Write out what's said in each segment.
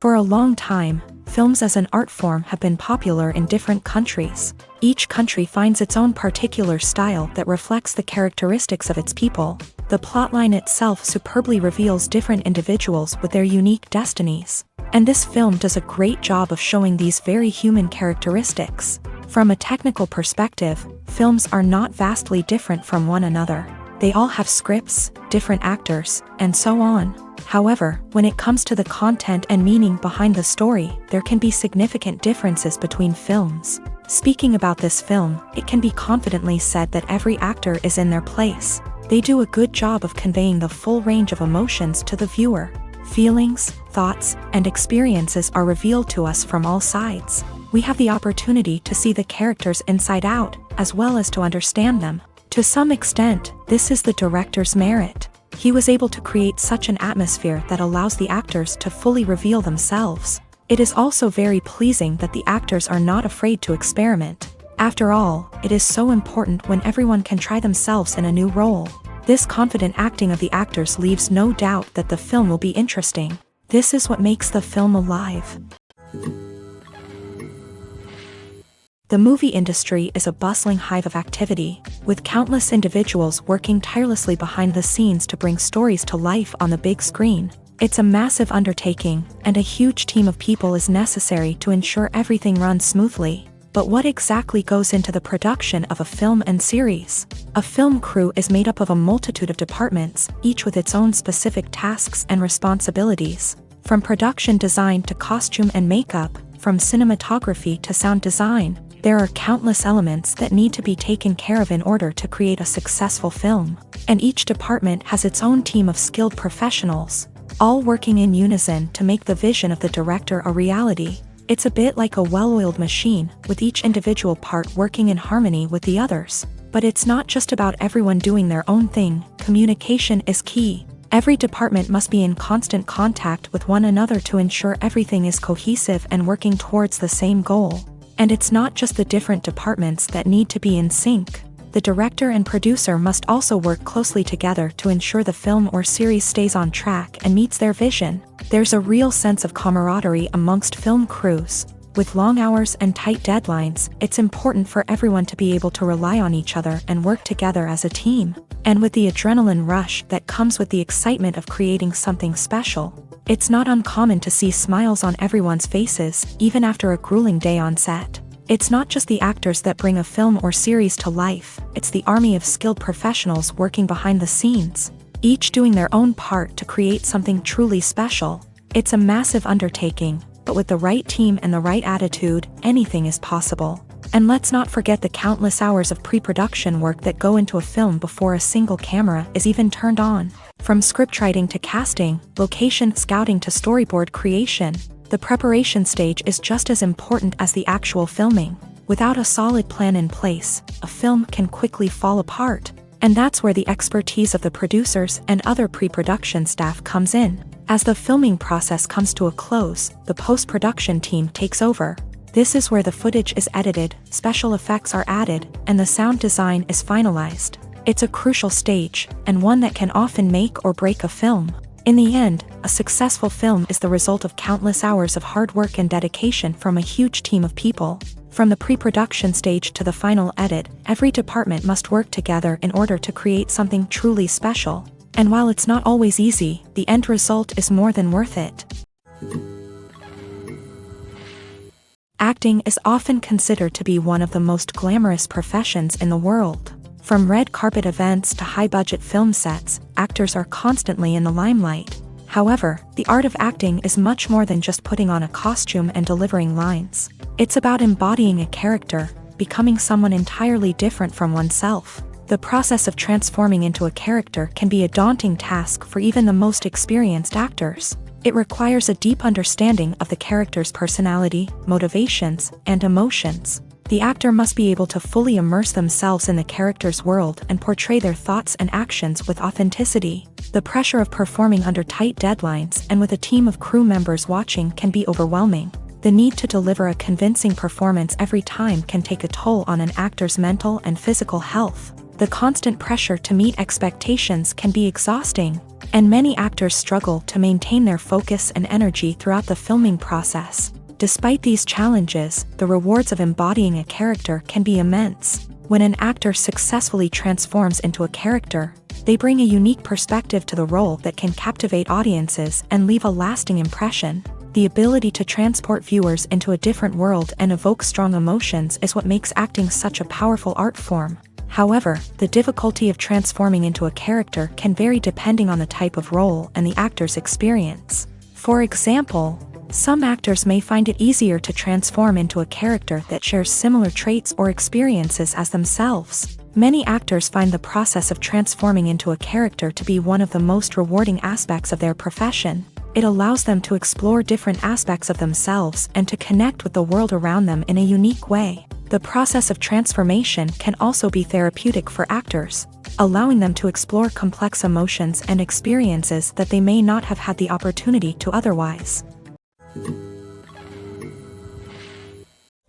For a long time, films as an art form have been popular in different countries. Each country finds its own particular style that reflects the characteristics of its people. The plotline itself superbly reveals different individuals with their unique destinies. And this film does a great job of showing these very human characteristics. From a technical perspective, films are not vastly different from one another. They all have scripts, different actors, and so on. However, when it comes to the content and meaning behind the story, there can be significant differences between films. Speaking about this film, it can be confidently said that every actor is in their place. They do a good job of conveying the full range of emotions to the viewer. Feelings, thoughts, and experiences are revealed to us from all sides. We have the opportunity to see the characters inside out, as well as to understand them. To some extent, this is the director's merit. He was able to create such an atmosphere that allows the actors to fully reveal themselves. It is also very pleasing that the actors are not afraid to experiment. After all, it is so important when everyone can try themselves in a new role. This confident acting of the actors leaves no doubt that the film will be interesting. This is what makes the film alive. The movie industry is a bustling hive of activity, with countless individuals working tirelessly behind the scenes to bring stories to life on the big screen. It's a massive undertaking, and a huge team of people is necessary to ensure everything runs smoothly. But what exactly goes into the production of a film and series? A film crew is made up of a multitude of departments, each with its own specific tasks and responsibilities. From production design to costume and makeup, from cinematography to sound design, there are countless elements that need to be taken care of in order to create a successful film. And each department has its own team of skilled professionals, all working in unison to make the vision of the director a reality. It's a bit like a well-oiled machine, with each individual part working in harmony with the others. But it's not just about everyone doing their own thing. Communication is key. Every department must be in constant contact with one another to ensure everything is cohesive and working towards the same goal. And it's not just the different departments that need to be in sync. The director and producer must also work closely together to ensure the film or series stays on track and meets their vision. There's a real sense of camaraderie amongst film crews. With long hours and tight deadlines, it's important for everyone to be able to rely on each other and work together as a team. And with the adrenaline rush that comes with the excitement of creating something special, it's not uncommon to see smiles on everyone's faces, even after a grueling day on set. It's not just the actors that bring a film or series to life, it's the army of skilled professionals working behind the scenes, each doing their own part to create something truly special. It's a massive undertaking, but with the right team and the right attitude, anything is possible. And let's not forget the countless hours of pre-production work that go into a film before a single camera is even turned on. From scriptwriting to casting, location scouting to storyboard creation, the preparation stage is just as important as the actual filming. Without a solid plan in place, a film can quickly fall apart. And that's where the expertise of the producers and other pre-production staff comes in. As the filming process comes to a close, the post-production team takes over. This is where the footage is edited, special effects are added, and the sound design is finalized. It's a crucial stage, and one that can often make or break a film. In the end, a successful film is the result of countless hours of hard work and dedication from a huge team of people. From the pre-production stage to the final edit, every department must work together in order to create something truly special. And while it's not always easy, the end result is more than worth it. Acting is often considered to be one of the most glamorous professions in the world. From red carpet events to high-budget film sets, actors are constantly in the limelight. However, the art of acting is much more than just putting on a costume and delivering lines. It's about embodying a character, becoming someone entirely different from oneself. The process of transforming into a character can be a daunting task for even the most experienced actors. It requires a deep understanding of the character's personality, motivations, and emotions. The actor must be able to fully immerse themselves in the character's world and portray their thoughts and actions with authenticity. The pressure of performing under tight deadlines and with a team of crew members watching can be overwhelming. The need to deliver a convincing performance every time can take a toll on an actor's mental and physical health. The constant pressure to meet expectations can be exhausting. and many actors struggle to maintain their focus and energy throughout the filming process. Despite these challenges, the rewards of embodying a character can be immense. When an actor successfully transforms into a character, they bring a unique perspective to the role that can captivate audiences and leave a lasting impression. The ability to transport viewers into a different world and evoke strong emotions is what makes acting such a powerful art form. However, the difficulty of transforming into a character can vary depending on the type of role and the actor's experience. For example, some actors may find it easier to transform into a character that shares similar traits or experiences as themselves. Many actors find the process of transforming into a character to be one of the most rewarding aspects of their profession. It allows them to explore different aspects of themselves and to connect with the world around them in a unique way. The process of transformation can also be therapeutic for actors, allowing them to explore complex emotions and experiences that they may not have had the opportunity to otherwise.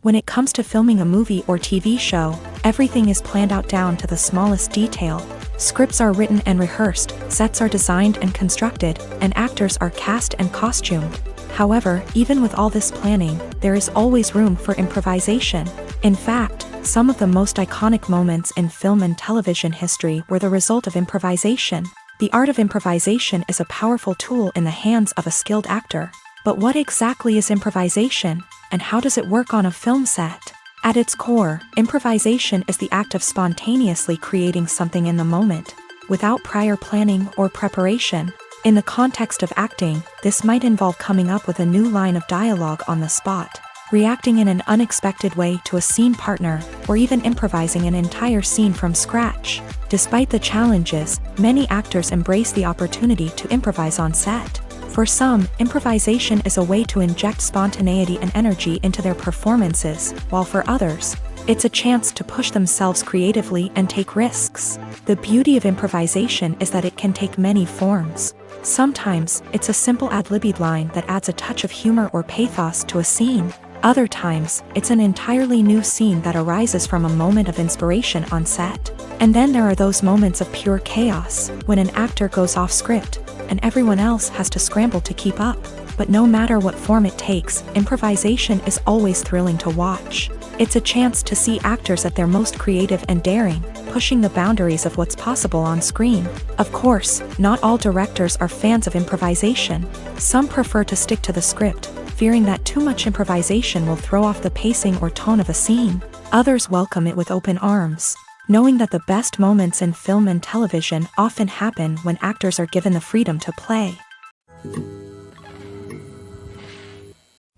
When it comes to filming a movie or TV show, everything is planned out down to the smallest detail. Scripts are written and rehearsed, sets are designed and constructed, and actors are cast and costumed. However, even with all this planning, there is always room for improvisation. In fact, some of the most iconic moments in film and television history were the result of improvisation. The art of improvisation is a powerful tool in the hands of a skilled actor. But what exactly is improvisation, and how does it work on a film set? At its core, improvisation is the act of spontaneously creating something in the moment, without prior planning or preparation. In the context of acting, this might involve coming up with a new line of dialogue on the spot, reacting in an unexpected way to a scene partner, or even improvising an entire scene from scratch. Despite the challenges, many actors embrace the opportunity to improvise on set. For some, improvisation is a way to inject spontaneity and energy into their performances, while for others, it's a chance to push themselves creatively and take risks. The beauty of improvisation is that it can take many forms. Sometimes, it's a simple ad-libbed line that adds a touch of humor or pathos to a scene. Other times, it's an entirely new scene that arises from a moment of inspiration on set. And then there are those moments of pure chaos, when an actor goes off script, and everyone else has to scramble to keep up. But no matter what form it takes, improvisation is always thrilling to watch. It's a chance to see actors at their most creative and daring, pushing the boundaries of what's possible on screen. Of course, not all directors are fans of improvisation. Some prefer to stick to the script, fearing that too much improvisation will throw off the pacing or tone of a scene. Others welcome it with open arms, knowing that the best moments in film and television often happen when actors are given the freedom to play.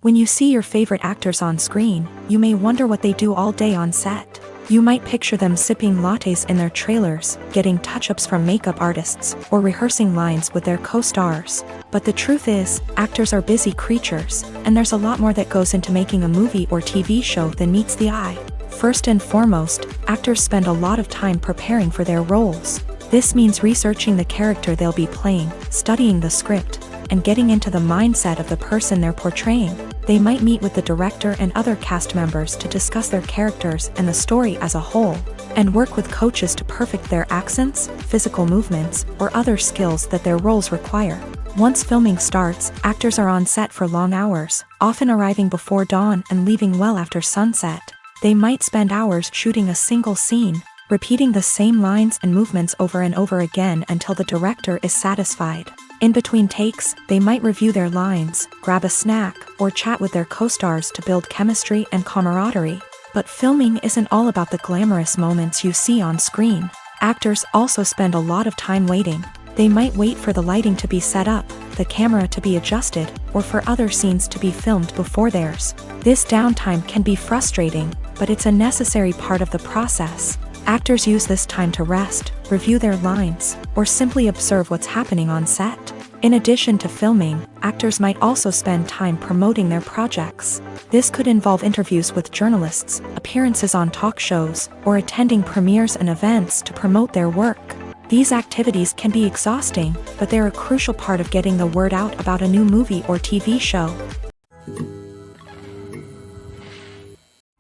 When you see your favorite actors on screen, you may wonder what they do all day on set. You might picture them sipping lattes in their trailers, getting touch-ups from makeup artists, or rehearsing lines with their co-stars. But the truth is, actors are busy creatures, and there's a lot more that goes into making a movie or TV show than meets the eye. First and foremost, actors spend a lot of time preparing for their roles. This means researching the character they'll be playing, studying the script, and getting into the mindset of the person they're portraying. They might meet with the director and other cast members to discuss their characters and the story as a whole, and work with coaches to perfect their accents, physical movements, or other skills that their roles require. Once filming starts, actors are on set for long hours, often arriving before dawn and leaving well after sunset. They might spend hours shooting a single scene, repeating the same lines and movements over and over again until the director is satisfied. In between takes, they might review their lines, grab a snack, or chat with their co-stars to build chemistry and camaraderie. But filming isn't all about the glamorous moments you see on screen. Actors also spend a lot of time waiting. They might wait for the lighting to be set up, the camera to be adjusted, or for other scenes to be filmed before theirs. This downtime can be frustrating, but it's a necessary part of the process. Actors use this time to rest, review their lines, or simply observe what's happening on set. In addition to filming, actors might also spend time promoting their projects. This could involve interviews with journalists, appearances on talk shows, or attending premieres and events to promote their work. These activities can be exhausting, but they're a crucial part of getting the word out about a new movie or TV show.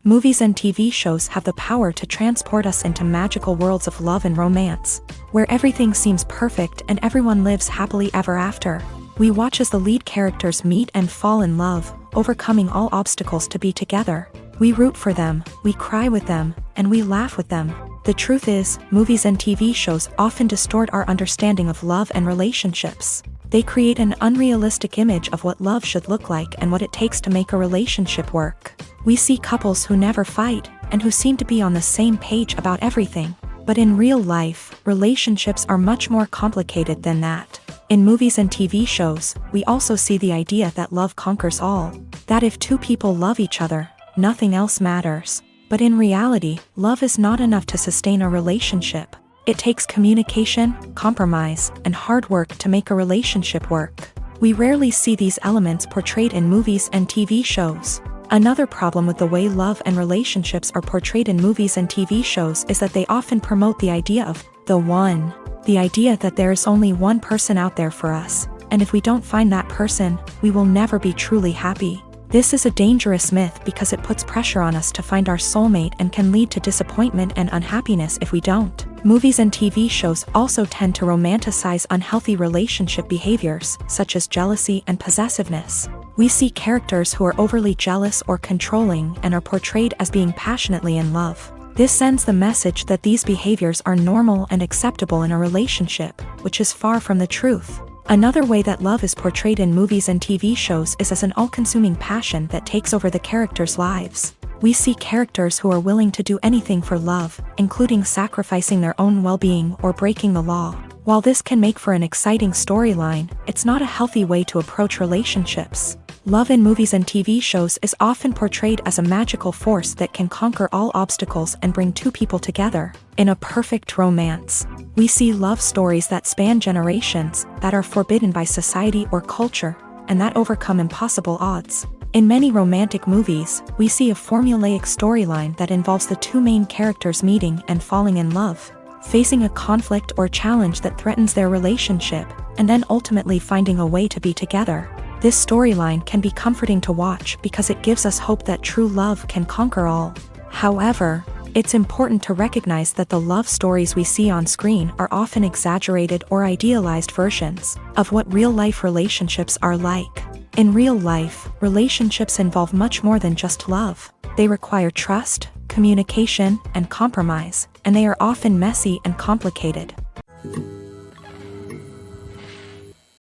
Movies and TV shows have the power to transport us into magical worlds of love and romance, where everything seems perfect and everyone lives happily ever after. We watch as the lead characters meet and fall in love, overcoming all obstacles to be together. We root for them, we cry with them, and we laugh with them. The truth is, movies and TV shows often distort our understanding of love and relationships. They create an unrealistic image of what love should look like and what it takes to make a relationship work. We see couples who never fight, and who seem to be on the same page about everything. But in real life, relationships are much more complicated than that. In movies and TV shows, we also see the idea that love conquers all. That if two people love each other, nothing else matters. But in reality, love is not enough to sustain a relationship. It takes communication, compromise, and hard work to make a relationship work. We rarely see these elements portrayed in movies and TV shows. Another problem with the way love and relationships are portrayed in movies and TV shows is that they often promote the idea of the one. The idea that there is only one person out there for us, and if we don't find that person, we will never be truly happy. This is a dangerous myth because it puts pressure on us to find our soulmate and can lead to disappointment and unhappiness if we don't. Movies and TV shows also tend to romanticize unhealthy relationship behaviors, such as jealousy and possessiveness. We see characters who are overly jealous or controlling and are portrayed as being passionately in love. This sends the message that these behaviors are normal and acceptable in a relationship, which is far from the truth. Another way that love is portrayed in movies and TV shows is as an all-consuming passion that takes over the characters' lives. We see characters who are willing to do anything for love, including sacrificing their own well-being or breaking the law. While this can make for an exciting storyline, it's not a healthy way to approach relationships. Love in movies and TV shows is often portrayed as a magical force that can conquer all obstacles and bring two people together in a perfect romance. We see love stories that span generations, that are forbidden by society or culture, and that overcome impossible odds. In many romantic movies, we see a formulaic storyline that involves the two main characters meeting and falling in love, facing a conflict or challenge that threatens their relationship, and then ultimately finding a way to be together. This storyline can be comforting to watch because it gives us hope that true love can conquer all. However, it's important to recognize that the love stories we see on screen are often exaggerated or idealized versions of what real-life relationships are like. In real life, relationships involve much more than just love. They require trust, communication, and compromise, and they are often messy and complicated.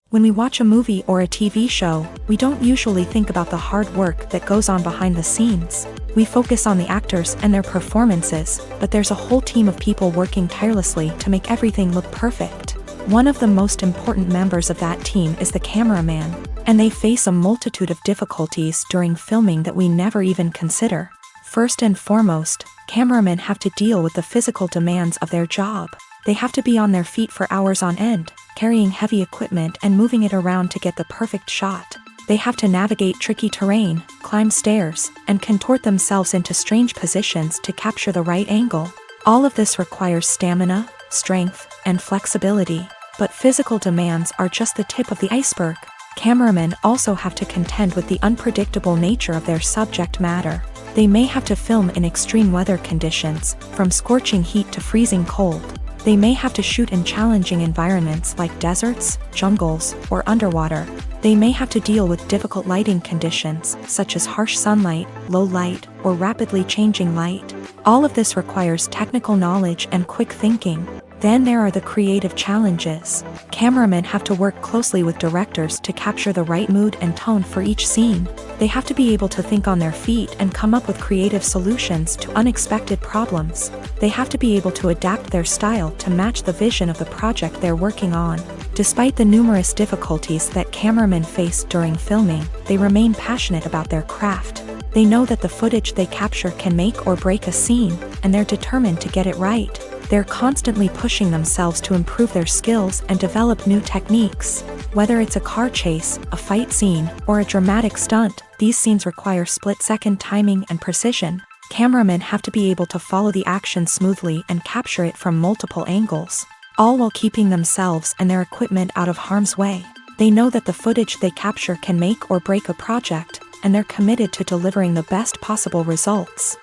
When we watch a movie or a TV show, we don't usually think about the hard work that goes on behind the scenes. We focus on the actors and their performances, but there's a whole team of people working tirelessly to make everything look perfect. One of the most important members of that team is the cameraman, and they face a multitude of difficulties during filming that we never even consider. First and foremost, cameramen have to deal with the physical demands of their job. They have to be on their feet for hours on end, carrying heavy equipment and moving it around to get the perfect shot. They have to navigate tricky terrain, climb stairs, and contort themselves into strange positions to capture the right angle. All of this requires stamina, strength, and flexibility. But physical demands are just the tip of the iceberg. Cameramen also have to contend with the unpredictable nature of their subject matter. They may have to film in extreme weather conditions, from scorching heat to freezing cold. They may have to shoot in challenging environments like deserts, jungles, or underwater. They may have to deal with difficult lighting conditions, such as harsh sunlight, low light, or rapidly changing light. All of this requires technical knowledge and quick thinking. Then there are the creative challenges. Cameramen have to work closely with directors to capture the right mood and tone for each scene. They have to be able to think on their feet and come up with creative solutions to unexpected problems. They have to be able to adapt their style to match the vision of the project they're working on. Despite the numerous difficulties that cameramen face during filming, they remain passionate about their craft. They know that the footage they capture can make or break a scene, and they're determined to get it right. They're constantly pushing themselves to improve their skills and develop new techniques. Whether it's a car chase, a fight scene, or a dramatic stunt, these scenes require split-second timing and precision. Cameramen have to be able to follow the action smoothly and capture it from multiple angles, all while keeping themselves and their equipment out of harm's way. They know that the footage they capture can make or break a project, and they're committed to delivering the best possible results.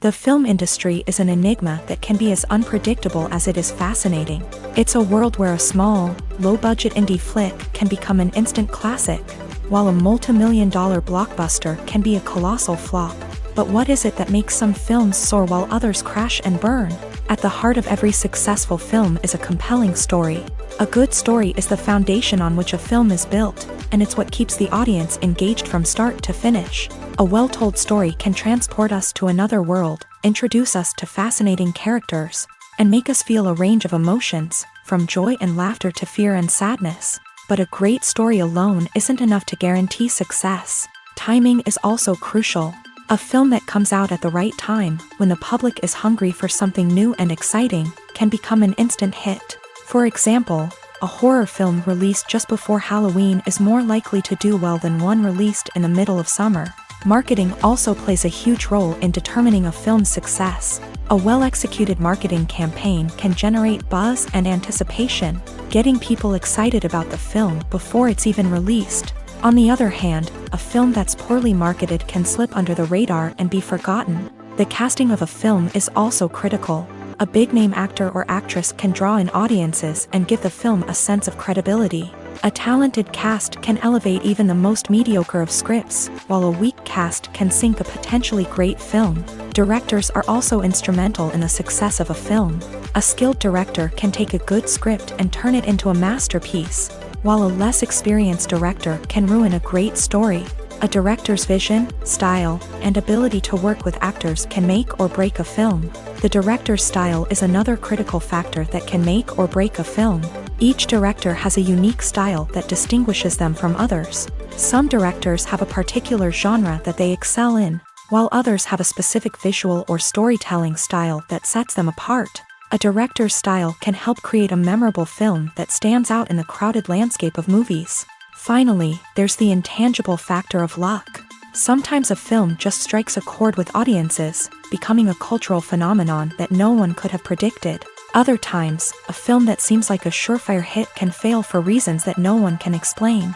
The film industry is an enigma that can be as unpredictable as it is fascinating. It's a world where a small, low-budget indie flick can become an instant classic, while a multi-million-dollar blockbuster can be a colossal flop. But what is it that makes some films soar while others crash and burn? At the heart of every successful film is a compelling story. A good story is the foundation on which a film is built, and it's what keeps the audience engaged from start to finish. A well-told story can transport us to another world, introduce us to fascinating characters, and make us feel a range of emotions, from joy and laughter to fear and sadness. But a great story alone isn't enough to guarantee success. Timing is also crucial. A film that comes out at the right time, when the public is hungry for something new and exciting, can become an instant hit. For example, a horror film released just before Halloween is more likely to do well than one released in the middle of summer. Marketing also plays a huge role in determining a film's success. A well-executed marketing campaign can generate buzz and anticipation, getting people excited about the film before it's even released. On the other hand, a film that's poorly marketed can slip under the radar and be forgotten. The casting of a film is also critical. A big-name actor or actress can draw in audiences and give the film a sense of credibility. A talented cast can elevate even the most mediocre of scripts, while a weak cast can sink a potentially great film. Directors are also instrumental in the success of a film. A skilled director can take a good script and turn it into a masterpiece, while a less experienced director can ruin a great story. A director's vision, style, and ability to work with actors can make or break a film. The director's style is another critical factor that can make or break a film. Each director has a unique style that distinguishes them from others. Some directors have a particular genre that they excel in, while others have a specific visual or storytelling style that sets them apart. A director's style can help create a memorable film that stands out in the crowded landscape of movies. Finally, there's the intangible factor of luck. Sometimes a film just strikes a chord with audiences, becoming a cultural phenomenon that no one could have predicted. Other times, a film that seems like a surefire hit can fail for reasons that no one can explain.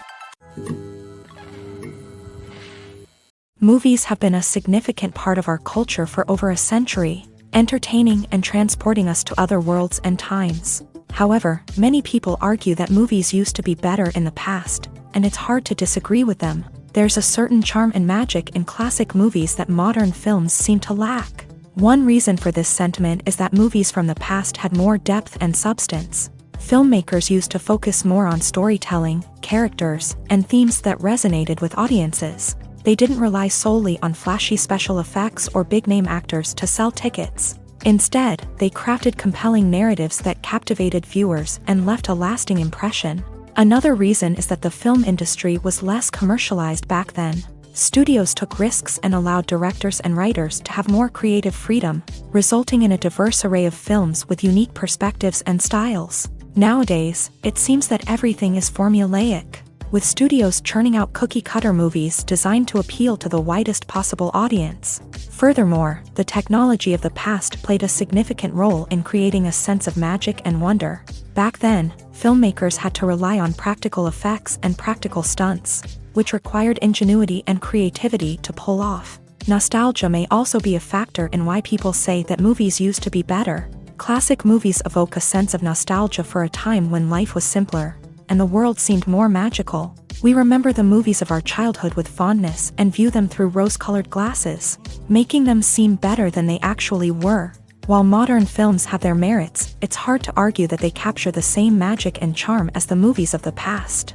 Movies have been a significant part of our culture for over a century, entertaining and transporting us to other worlds and times. However, many people argue that movies used to be better in the past, and it's hard to disagree with them. There's a certain charm and magic in classic movies that modern films seem to lack. One reason for this sentiment is that movies from the past had more depth and substance. Filmmakers used to focus more on storytelling, characters, and themes that resonated with audiences. They didn't rely solely on flashy special effects or big-name actors to sell tickets. Instead, they crafted compelling narratives that captivated viewers and left a lasting impression. Another reason is that the film industry was less commercialized back then. Studios took risks and allowed directors and writers to have more creative freedom, resulting in a diverse array of films with unique perspectives and styles. Nowadays, it seems that everything is formulaic, with studios churning out cookie-cutter movies designed to appeal to the widest possible audience. Furthermore, the technology of the past played a significant role in creating a sense of magic and wonder. Back then, filmmakers had to rely on practical effects and practical stunts, which required ingenuity and creativity to pull off. Nostalgia may also be a factor in why people say that movies used to be better. Classic movies evoke a sense of nostalgia for a time when life was simpler, and the world seemed more magical. We remember the movies of our childhood with fondness and view them through rose-colored glasses, making them seem better than they actually were. While modern films have their merits, it's hard to argue that they capture the same magic and charm as the movies of the past.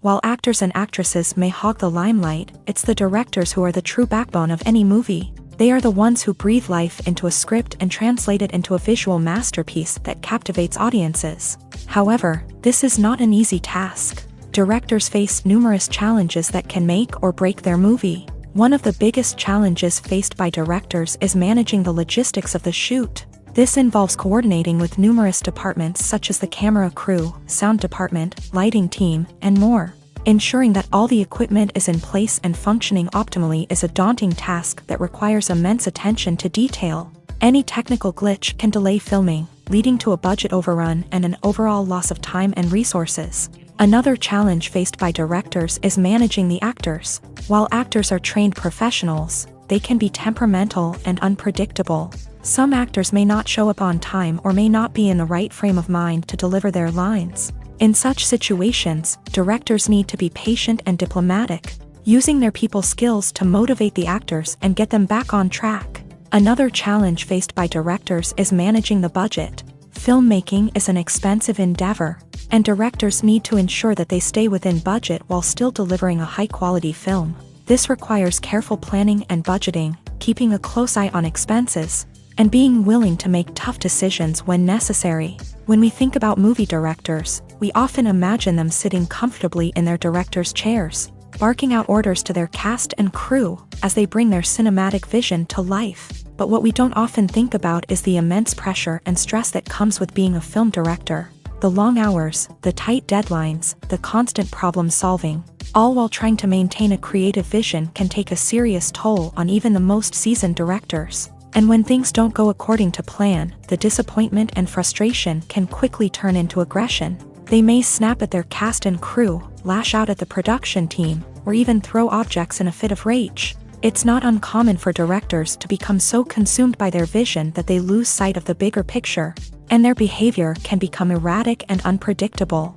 While actors and actresses may hog the limelight, it's the directors who are the true backbone of any movie. They are the ones who breathe life into a script and translate it into a visual masterpiece that captivates audiences. However, this is not an easy task. Directors face numerous challenges that can make or break their movie. One of the biggest challenges faced by directors is managing the logistics of the shoot. This involves coordinating with numerous departments such as the camera crew, sound department, lighting team, and more. Ensuring that all the equipment is in place and functioning optimally is a daunting task that requires immense attention to detail. Any technical glitch can delay filming, leading to a budget overrun and an overall loss of time and resources. Another challenge faced by directors is managing the actors. While actors are trained professionals, they can be temperamental and unpredictable. Some actors may not show up on time or may not be in the right frame of mind to deliver their lines. In such situations, directors need to be patient and diplomatic, using their people skills to motivate the actors and get them back on track. Another challenge faced by directors is managing the budget. Filmmaking is an expensive endeavor, and directors need to ensure that they stay within budget while still delivering a high-quality film. This requires careful planning and budgeting, keeping a close eye on expenses, and being willing to make tough decisions when necessary. When we think about movie directors, we often imagine them sitting comfortably in their director's chairs, barking out orders to their cast and crew as they bring their cinematic vision to life. But what we don't often think about is the immense pressure and stress that comes with being a film director. The long hours, the tight deadlines, the constant problem solving, all while trying to maintain a creative vision can take a serious toll on even the most seasoned directors. And when things don't go according to plan, the disappointment and frustration can quickly turn into aggression. They may snap at their cast and crew, lash out at the production team, or even throw objects in a fit of rage. It's not uncommon for directors to become so consumed by their vision that they lose sight of the bigger picture, and their behavior can become erratic and unpredictable.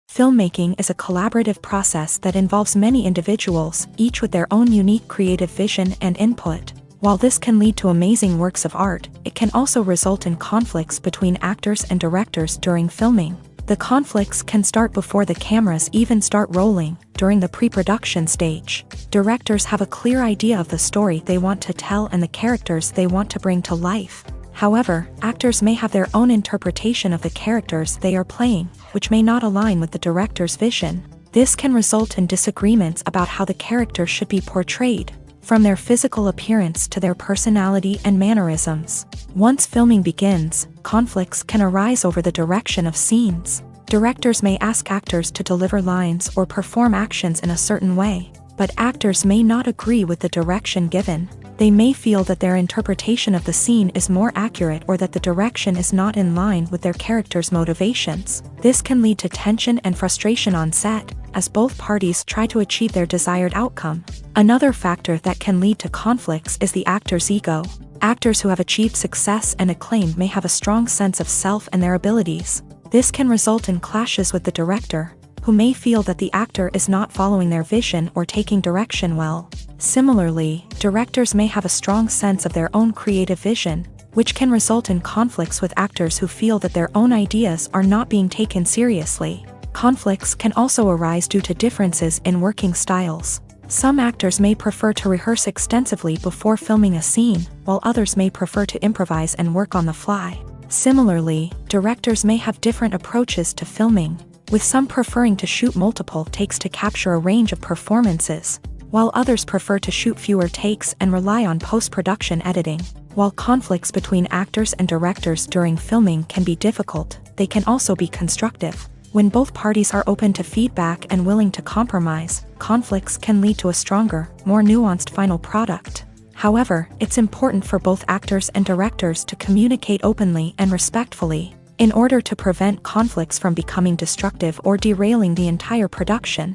Filmmaking is a collaborative process that involves many individuals, each with their own unique creative vision and input. While this can lead to amazing works of art, it can also result in conflicts between actors and directors during filming. The conflicts can start before the cameras even start rolling, during the pre-production stage. Directors have a clear idea of the story they want to tell and the characters they want to bring to life. However, actors may have their own interpretation of the characters they are playing, which may not align with the director's vision. This can result in disagreements about how the character should be portrayed, from their physical appearance to their personality and mannerisms. Once filming begins, conflicts can arise over the direction of scenes. Directors may ask actors to deliver lines or perform actions in a certain way, but actors may not agree with the direction given. They may feel that their interpretation of the scene is more accurate or that the direction is not in line with their character's motivations. This can lead to tension and frustration on set, as both parties try to achieve their desired outcome. Another factor that can lead to conflicts is the actor's ego. Actors who have achieved success and acclaim may have a strong sense of self and their abilities. This can result in clashes with the director, who may feel that the actor is not following their vision or taking direction well. Similarly, directors may have a strong sense of their own creative vision, which can result in conflicts with actors who feel that their own ideas are not being taken seriously. Conflicts can also arise due to differences in working styles. Some actors may prefer to rehearse extensively before filming a scene, while others may prefer to improvise and work on the fly. Similarly, directors may have different approaches to filming, with some preferring to shoot multiple takes to capture a range of performances, while others prefer to shoot fewer takes and rely on post-production editing. While conflicts between actors and directors during filming can be difficult, they can also be constructive. When both parties are open to feedback and willing to compromise, conflicts can lead to a stronger, more nuanced final product. However, it's important for both actors and directors to communicate openly and respectfully, in order to prevent conflicts from becoming destructive or derailing the entire production.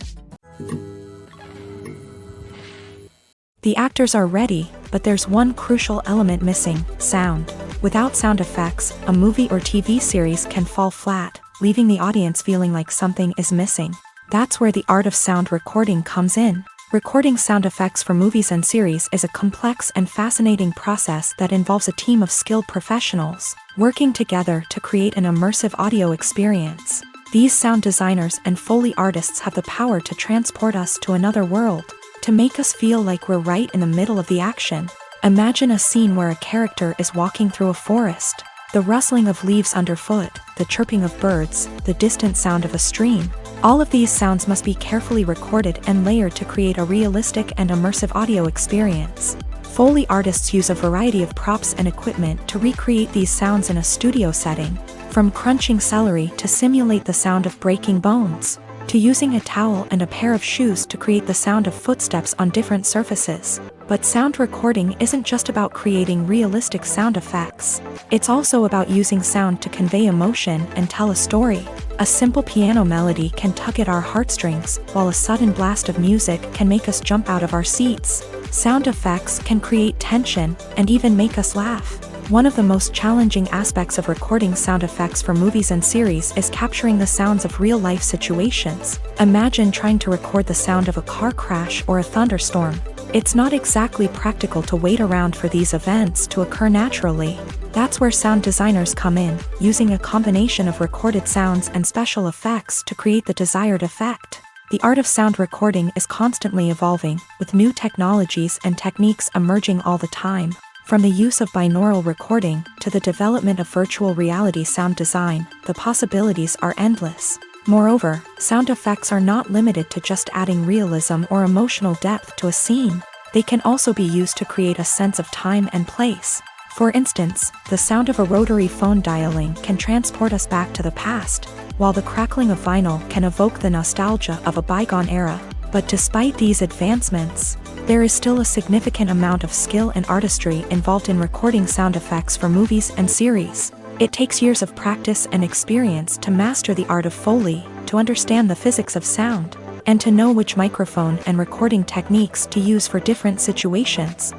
The actors are ready, but there's one crucial element missing: sound. Without sound effects, a movie or TV series can fall flat, leaving the audience feeling like something is missing. That's where the art of sound recording comes in. Recording sound effects for movies and series is a complex and fascinating process that involves a team of skilled professionals working together to create an immersive audio experience. These sound designers and Foley artists have the power to transport us to another world, to make us feel like we're right in the middle of the action. Imagine a scene where a character is walking through a forest. The rustling of leaves underfoot, the chirping of birds, the distant sound of a stream. All of these sounds must be carefully recorded and layered to create a realistic and immersive audio experience. Foley artists use a variety of props and equipment to recreate these sounds in a studio setting, from crunching celery to simulate the sound of breaking bones, to using a towel and a pair of shoes to create the sound of footsteps on different surfaces. But sound recording isn't just about creating realistic sound effects. It's also about using sound to convey emotion and tell a story. A simple piano melody can tug at our heartstrings, while a sudden blast of music can make us jump out of our seats. Sound effects can create tension and even make us laugh. One of the most challenging aspects of recording sound effects for movies and series is capturing the sounds of real-life situations. Imagine trying to record the sound of a car crash or a thunderstorm. It's not exactly practical to wait around for these events to occur naturally. That's where sound designers come in, using a combination of recorded sounds and special effects to create the desired effect. The art of sound recording is constantly evolving, with new technologies and techniques emerging all the time. From the use of binaural recording to the development of virtual reality sound design, the possibilities are endless. Moreover, sound effects are not limited to just adding realism or emotional depth to a scene. They can also be used to create a sense of time and place. For instance, the sound of a rotary phone dialing can transport us back to the past, while the crackling of vinyl can evoke the nostalgia of a bygone era. But despite these advancements, there is still a significant amount of skill and artistry involved in recording sound effects for movies and series. It takes years of practice and experience to master the art of Foley, to understand the physics of sound, and to know which microphone and recording techniques to use for different situations.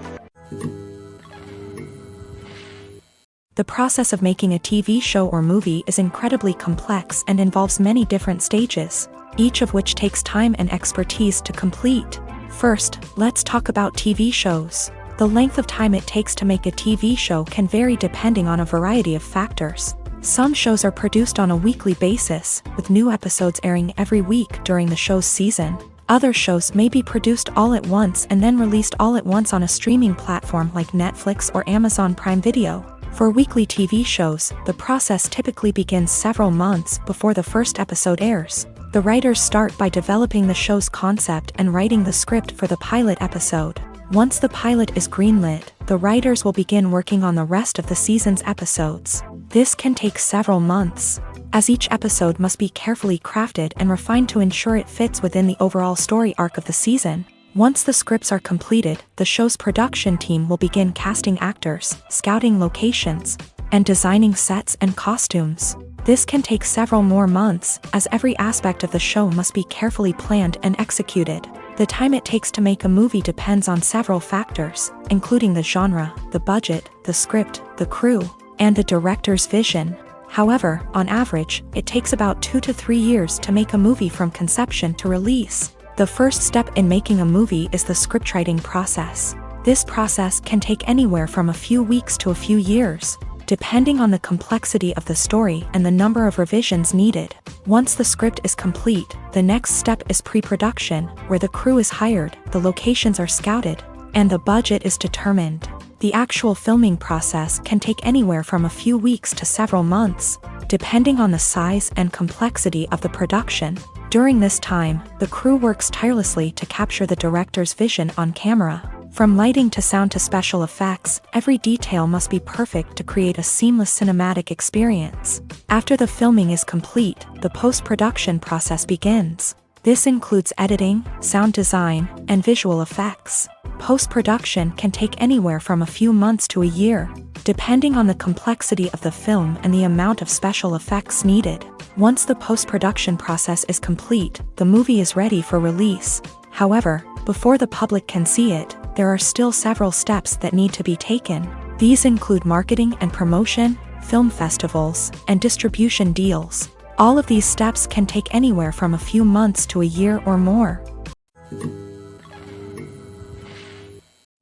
The process of making a TV show or movie is incredibly complex and involves many different stages, each of which takes time and expertise to complete. First, let's talk about TV shows. The length of time it takes to make a TV show can vary depending on a variety of factors. Some shows are produced on a weekly basis, with new episodes airing every week during the show's season. Other shows may be produced all at once and then released all at once on a streaming platform like Netflix or Amazon Prime Video. For weekly TV shows, the process typically begins several months before the first episode airs. The writers start by developing the show's concept and writing the script for the pilot episode. Once the pilot is greenlit, the writers will begin working on the rest of the season's episodes. This can take several months, as each episode must be carefully crafted and refined to ensure it fits within the overall story arc of the season. Once the scripts are completed, the show's production team will begin casting actors, scouting locations, and designing sets and costumes. This can take several more months, as every aspect of the show must be carefully planned and executed. The time it takes to make a movie depends on several factors, including the genre, the budget, the script, the crew, and the director's vision. However, on average, it takes about 2 to 3 years to make a movie from conception to release. The first step in making a movie is the scriptwriting process. This process can take anywhere from a few weeks to a few years, depending on the complexity of the story and the number of revisions needed. Once the script is complete, the next step is pre-production, where the crew is hired, the locations are scouted, and the budget is determined. The actual filming process can take anywhere from a few weeks to several months, depending on the size and complexity of the production. During this time, the crew works tirelessly to capture the director's vision on camera. From lighting to sound to special effects, every detail must be perfect to create a seamless cinematic experience. After the filming is complete, the post-production process begins. This includes editing, sound design, and visual effects. Post-production can take anywhere from a few months to a year, depending on the complexity of the film and the amount of special effects needed. Once the post-production process is complete, the movie is ready for release. However, before the public can see it, there are still several steps that need to be taken. These include marketing and promotion, film festivals, and distribution deals. All of these steps can take anywhere from a few months to a year or more.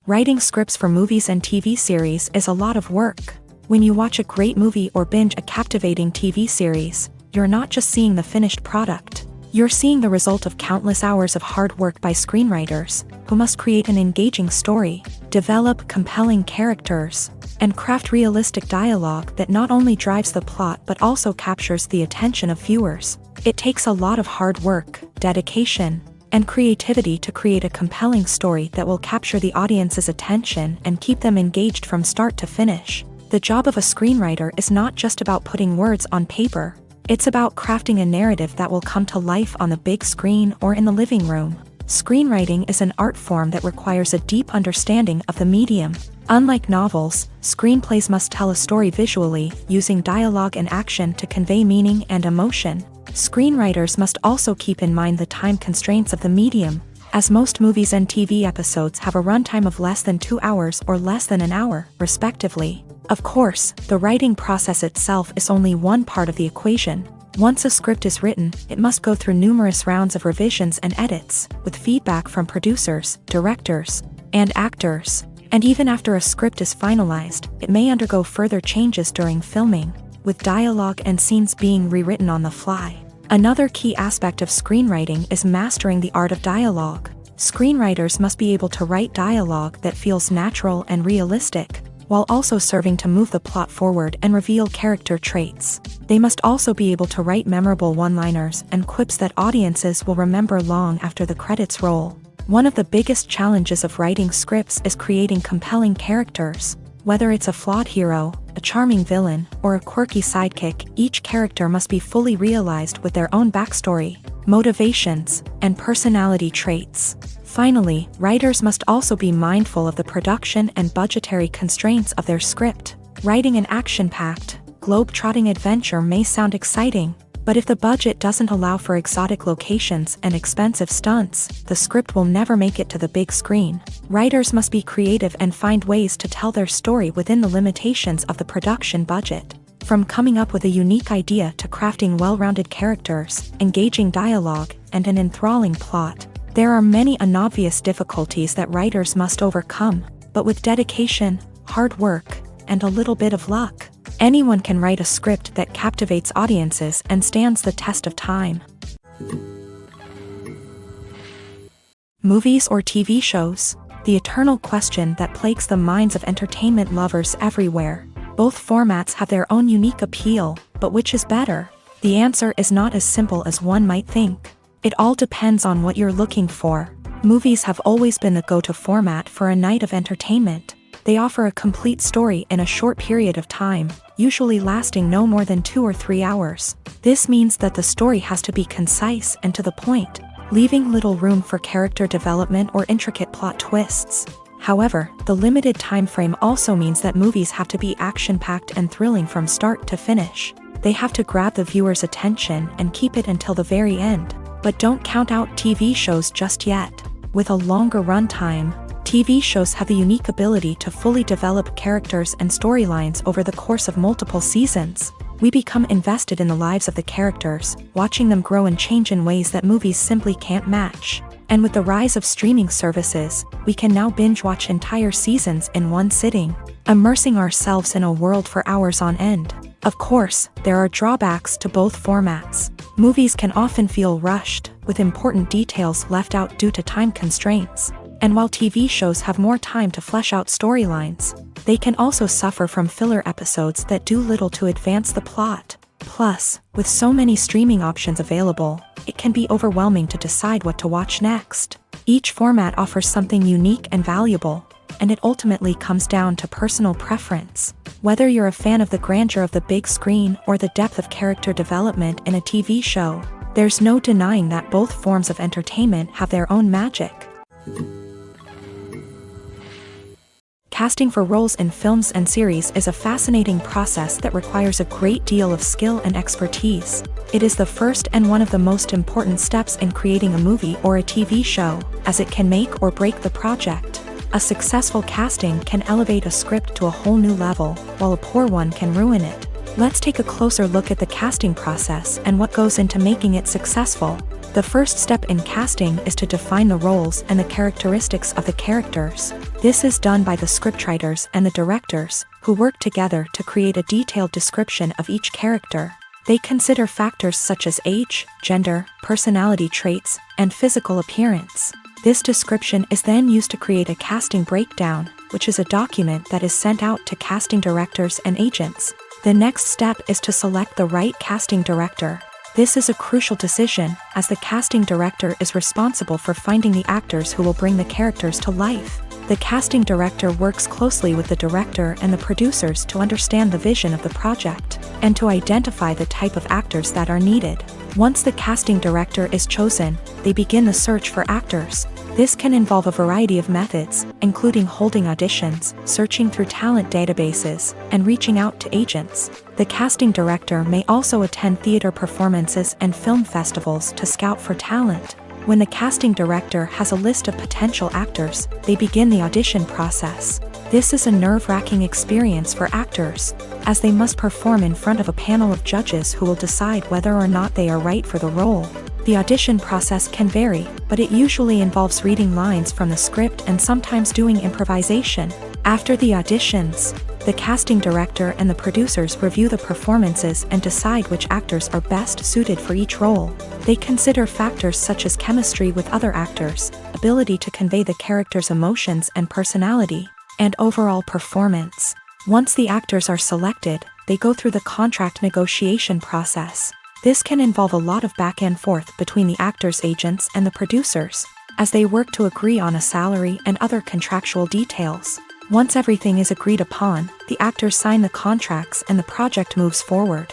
Writing scripts for movies and TV series is a lot of work. When you watch a great movie or binge a captivating TV series, you're not just seeing the finished product. You're seeing the result of countless hours of hard work by screenwriters, who must create an engaging story, develop compelling characters, and craft realistic dialogue that not only drives the plot but also captures the attention of viewers. It takes a lot of hard work, dedication, and creativity to create a compelling story that will capture the audience's attention and keep them engaged from start to finish. The job of a screenwriter is not just about putting words on paper. It's about crafting a narrative that will come to life on the big screen or in the living room. Screenwriting is an art form that requires a deep understanding of the medium. Unlike novels, screenplays must tell a story visually, using dialogue and action to convey meaning and emotion. Screenwriters must also keep in mind the time constraints of the medium, as most movies and TV episodes have a runtime of less than 2 hours or less than an hour, respectively. Of course, the writing process itself is only one part of the equation. Once a script is written, it must go through numerous rounds of revisions and edits, with feedback from producers, directors, and actors. And even after a script is finalized, it may undergo further changes during filming, with dialogue and scenes being rewritten on the fly. Another key aspect of screenwriting is mastering the art of dialogue. Screenwriters must be able to write dialogue that feels natural and realistic, while also serving to move the plot forward and reveal character traits. They must also be able to write memorable one-liners and quips that audiences will remember long after the credits roll. One of the biggest challenges of writing scripts is creating compelling characters. Whether it's a flawed hero, a charming villain, or a quirky sidekick, each character must be fully realized with their own backstory, motivations, and personality traits. Finally, writers must also be mindful of the production and budgetary constraints of their script. Writing an action-packed, globe-trotting adventure may sound exciting, but if the budget doesn't allow for exotic locations and expensive stunts, the script will never make it to the big screen. Writers must be creative and find ways to tell their story within the limitations of the production budget. From coming up with a unique idea to crafting well-rounded characters, engaging dialogue, and an enthralling plot, there are many unobvious difficulties that writers must overcome, but with dedication, hard work, and a little bit of luck, anyone can write a script that captivates audiences and stands the test of time. Movies or TV shows? The eternal question that plagues the minds of entertainment lovers everywhere. Both formats have their own unique appeal, but which is better? The answer is not as simple as one might think. It all depends on what you're looking for. Movies have always been the go-to format for a night of entertainment. They offer a complete story in a short period of time, usually lasting no more than 2 or 3 hours. This means that the story has to be concise and to the point, leaving little room for character development or intricate plot twists. However, the limited time frame also means that movies have to be action-packed and thrilling from start to finish. They have to grab the viewer's attention and keep it until the very end. But don't count out TV shows just yet. With a longer runtime, TV shows have the unique ability to fully develop characters and storylines over the course of multiple seasons. We become invested in the lives of the characters, watching them grow and change in ways that movies simply can't match. And with the rise of streaming services, we can now binge-watch entire seasons in one sitting, immersing ourselves in a world for hours on end. Of course, there are drawbacks to both formats. Movies can often feel rushed, with important details left out due to time constraints. And while TV shows have more time to flesh out storylines, they can also suffer from filler episodes that do little to advance the plot. Plus, with so many streaming options available, it can be overwhelming to decide what to watch next. Each format offers something unique and valuable, and it ultimately comes down to personal preference. Whether you're a fan of the grandeur of the big screen or the depth of character development in a TV show, there's no denying that both forms of entertainment have their own magic. Casting for roles in films and series is a fascinating process that requires a great deal of skill and expertise. It is the first and one of the most important steps in creating a movie or a TV show, as it can make or break the project. A successful casting can elevate a script to a whole new level, while a poor one can ruin it. Let's take a closer look at the casting process and what goes into making it successful. The first step in casting is to define the roles and the characteristics of the characters. This is done by the scriptwriters and the directors, who work together to create a detailed description of each character. They consider factors such as age, gender, personality traits, and physical appearance. This description is then used to create a casting breakdown, which is a document that is sent out to casting directors and agents. The next step is to select the right casting director. This is a crucial decision, as the casting director is responsible for finding the actors who will bring the characters to life. The casting director works closely with the director and the producers to understand the vision of the project, and to identify the type of actors that are needed. Once the casting director is chosen, they begin the search for actors. This can involve a variety of methods, including holding auditions, searching through talent databases, and reaching out to agents. The casting director may also attend theater performances and film festivals to scout for talent. When the casting director has a list of potential actors, they begin the audition process. This is a nerve-wracking experience for actors, as they must perform in front of a panel of judges who will decide whether or not they are right for the role. The audition process can vary, but it usually involves reading lines from the script and sometimes doing improvisation. After the auditions, the casting director and the producers review the performances and decide which actors are best suited for each role. They consider factors such as chemistry with other actors, ability to convey the character's emotions and personality, and overall performance. Once the actors are selected, they go through the contract negotiation process. This can involve a lot of back and forth between the actors' agents and the producers, as they work to agree on a salary and other contractual details. Once everything is agreed upon, the actors sign the contracts and the project moves forward.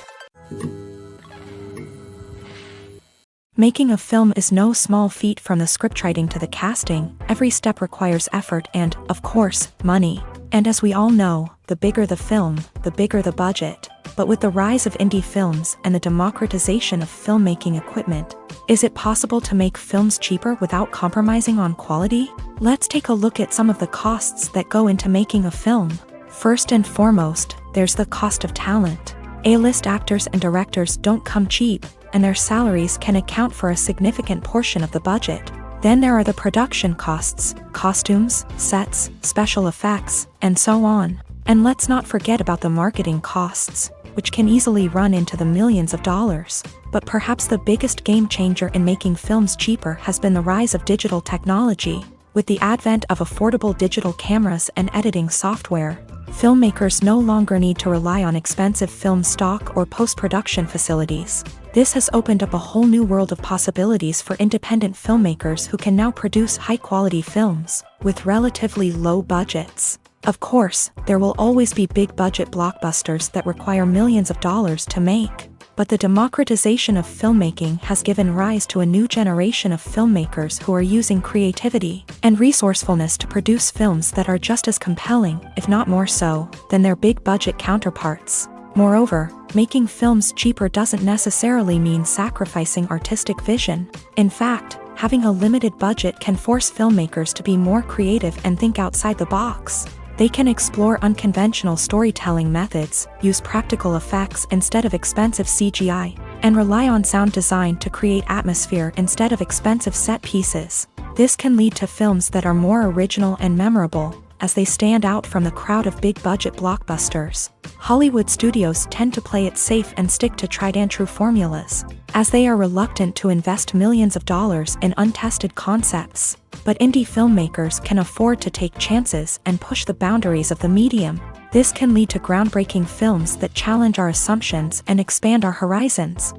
Making a film is no small feat. From the scriptwriting to the casting, every step requires effort and, of course, money. And as we all know, the bigger the film, the bigger the budget. But with the rise of indie films and the democratization of filmmaking equipment, is it possible to make films cheaper without compromising on quality? Let's take a look at some of the costs that go into making a film. First and foremost, there's the cost of talent. A-list actors and directors don't come cheap, and their salaries can account for a significant portion of the budget. Then there are the production costs, costumes, sets, special effects, and so on. And let's not forget about the marketing costs, which can easily run into the millions of dollars. But perhaps the biggest game changer in making films cheaper has been the rise of digital technology. With the advent of affordable digital cameras and editing software, filmmakers no longer need to rely on expensive film stock or post-production facilities. This has opened up a whole new world of possibilities for independent filmmakers who can now produce high-quality films with relatively low budgets. Of course, there will always be big-budget blockbusters that require millions of dollars to make. But the democratization of filmmaking has given rise to a new generation of filmmakers who are using creativity and resourcefulness to produce films that are just as compelling, if not more so, than their big-budget counterparts. Moreover, making films cheaper doesn't necessarily mean sacrificing artistic vision. In fact, having a limited budget can force filmmakers to be more creative and think outside the box. They can explore unconventional storytelling methods, use practical effects instead of expensive CGI, and rely on sound design to create atmosphere instead of expensive set pieces. This can lead to films that are more original and memorable, as they stand out from the crowd of big-budget blockbusters. Hollywood studios tend to play it safe and stick to tried-and-true formulas, as they are reluctant to invest millions of dollars in untested concepts. But indie filmmakers can afford to take chances and push the boundaries of the medium. This can lead to groundbreaking films that challenge our assumptions and expand our horizons.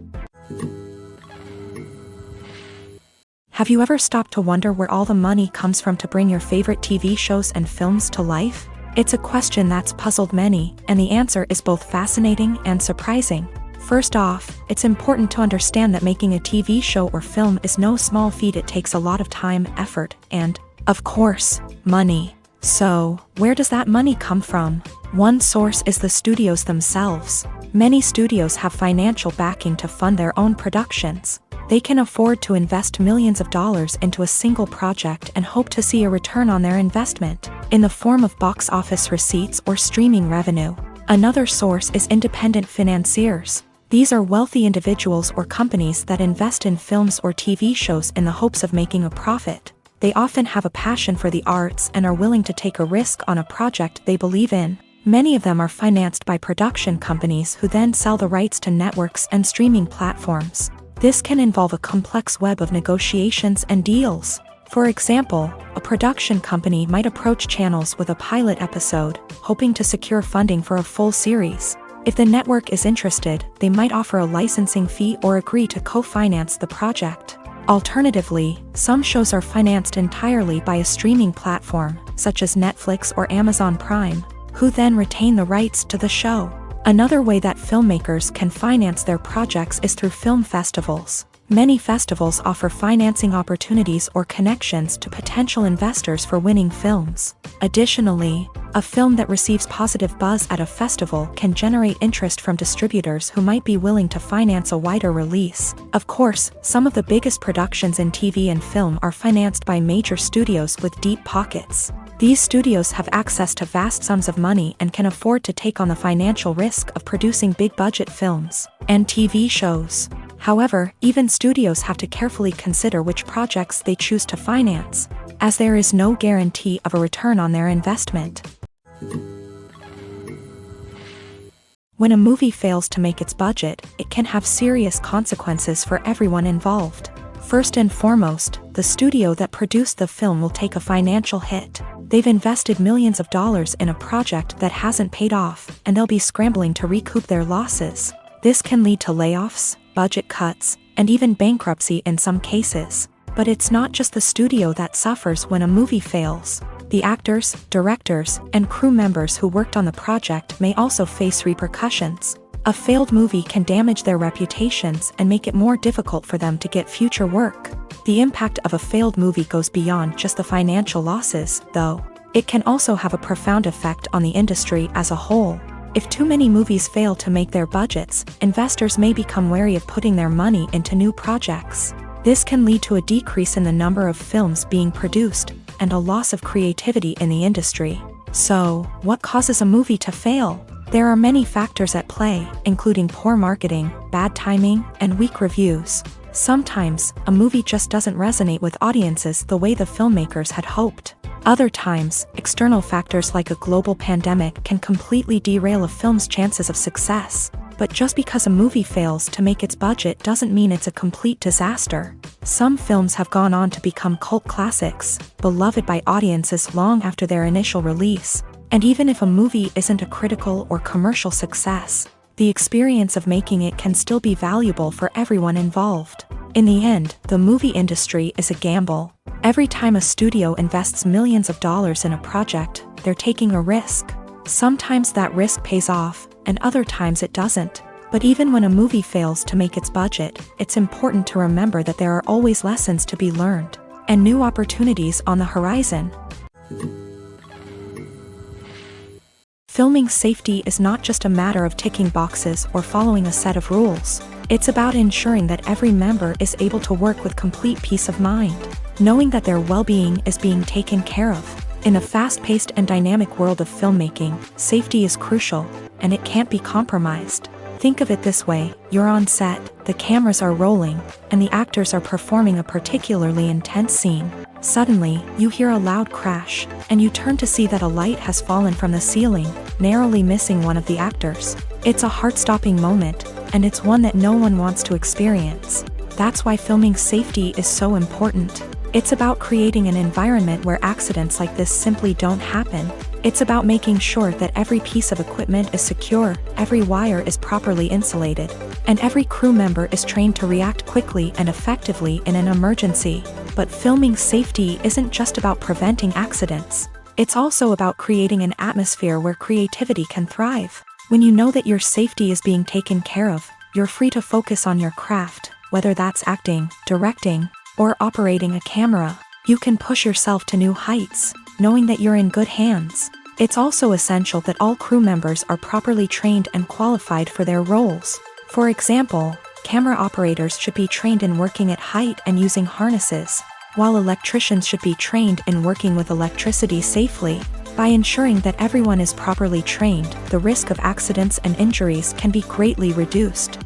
Have you ever stopped to wonder where all the money comes from to bring your favorite TV shows and films to life? It's a question that's puzzled many, and the answer is both fascinating and surprising. First off, it's important to understand that making a TV show or film is no small feat. It takes a lot of time, effort, and, of course, money. So, where does that money come from? One source is the studios themselves. Many studios have financial backing to fund their own productions. They can afford to invest millions of dollars into a single project and hope to see a return on their investment, in the form of box office receipts or streaming revenue. Another source is independent financiers. These are wealthy individuals or companies that invest in films or TV shows in the hopes of making a profit. They often have a passion for the arts and are willing to take a risk on a project they believe in. Many of them are financed by production companies who then sell the rights to networks and streaming platforms. This can involve a complex web of negotiations and deals. For example, a production company might approach channels with a pilot episode, hoping to secure funding for a full series. If the network is interested, they might offer a licensing fee or agree to co-finance the project. Alternatively, some shows are financed entirely by a streaming platform, such as Netflix or Amazon Prime, who then retain the rights to the show. Another way that filmmakers can finance their projects is through film festivals. Many festivals offer financing opportunities or connections to potential investors for winning films. Additionally, a film that receives positive buzz at a festival can generate interest from distributors who might be willing to finance a wider release. Of course, some of the biggest productions in TV and film are financed by major studios with deep pockets. These studios have access to vast sums of money and can afford to take on the financial risk of producing big-budget films and TV shows. However, even studios have to carefully consider which projects they choose to finance, as there is no guarantee of a return on their investment. When a movie fails to make its budget, it can have serious consequences for everyone involved. First and foremost, the studio that produced the film will take a financial hit. They've invested millions of dollars in a project that hasn't paid off, and they'll be scrambling to recoup their losses. This can lead to layoffs, budget cuts, and even bankruptcy in some cases. But it's not just the studio that suffers when a movie fails. The actors, directors, and crew members who worked on the project may also face repercussions. A failed movie can damage their reputations and make it more difficult for them to get future work. The impact of a failed movie goes beyond just the financial losses, though. It can also have a profound effect on the industry as a whole. If too many movies fail to make their budgets, investors may become wary of putting their money into new projects. This can lead to a decrease in the number of films being produced, and a loss of creativity in the industry. So, what causes a movie to fail? There are many factors at play, including poor marketing, bad timing, and weak reviews. Sometimes, a movie just doesn't resonate with audiences the way the filmmakers had hoped. Other times, external factors like a global pandemic can completely derail a film's chances of success. But just because a movie fails to make its budget doesn't mean it's a complete disaster. Some films have gone on to become cult classics, beloved by audiences long after their initial release. And even if a movie isn't a critical or commercial success, the experience of making it can still be valuable for everyone involved. In the end, the movie industry is a gamble. Every time a studio invests millions of dollars in a project, they're taking a risk. Sometimes that risk pays off, and other times it doesn't. But even when a movie fails to make its budget, it's important to remember that there are always lessons to be learned, and new opportunities on the horizon. Filming safety is not just a matter of ticking boxes or following a set of rules. It's about ensuring that every member is able to work with complete peace of mind, knowing that their well-being is being taken care of. In the fast-paced and dynamic world of filmmaking, safety is crucial, and it can't be compromised. Think of it this way: you're on set, the cameras are rolling, and the actors are performing a particularly intense scene. Suddenly, you hear a loud crash, and you turn to see that a light has fallen from the ceiling, narrowly missing one of the actors. It's a heart-stopping moment, and it's one that no one wants to experience. That's why filming safety is so important. It's about creating an environment where accidents like this simply don't happen. It's about making sure that every piece of equipment is secure, every wire is properly insulated, and every crew member is trained to react quickly and effectively in an emergency. But filming safety isn't just about preventing accidents. It's also about creating an atmosphere where creativity can thrive. When you know that your safety is being taken care of, you're free to focus on your craft, whether that's acting, directing, or operating a camera. You can push yourself to new heights, knowing that you're in good hands. It's also essential that all crew members are properly trained and qualified for their roles. For example, camera operators should be trained in working at height and using harnesses, while electricians should be trained in working with electricity safely. By ensuring that everyone is properly trained, the risk of accidents and injuries can be greatly reduced.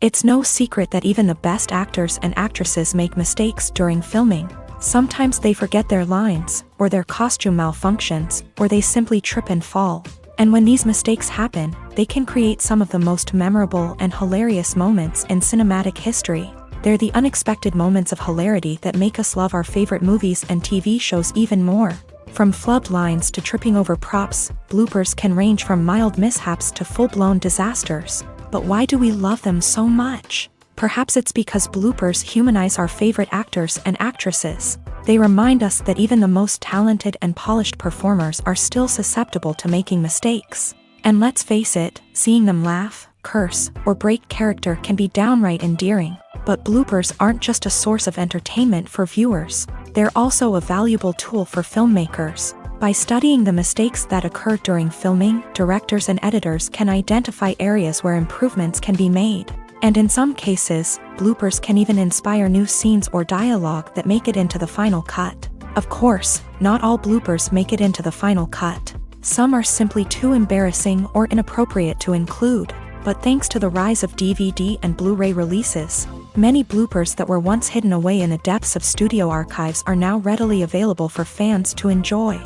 It's no secret that even the best actors and actresses make mistakes during filming. Sometimes they forget their lines, or their costume malfunctions, or they simply trip and fall. And when these mistakes happen, they can create some of the most memorable and hilarious moments in cinematic history. They're the unexpected moments of hilarity that make us love our favorite movies and TV shows even more. From flubbed lines to tripping over props, bloopers can range from mild mishaps to full-blown disasters. But why do we love them so much? Perhaps it's because bloopers humanize our favorite actors and actresses. They remind us that even the most talented and polished performers are still susceptible to making mistakes. And let's face it, seeing them laugh, curse, or break character can be downright endearing. But bloopers aren't just a source of entertainment for viewers. They're also a valuable tool for filmmakers. By studying the mistakes that occur during filming, directors and editors can identify areas where improvements can be made. And in some cases, bloopers can even inspire new scenes or dialogue that make it into the final cut. Of course, not all bloopers make it into the final cut. Some are simply too embarrassing or inappropriate to include. But thanks to the rise of DVD and Blu-ray releases, many bloopers that were once hidden away in the depths of studio archives are now readily available for fans to enjoy.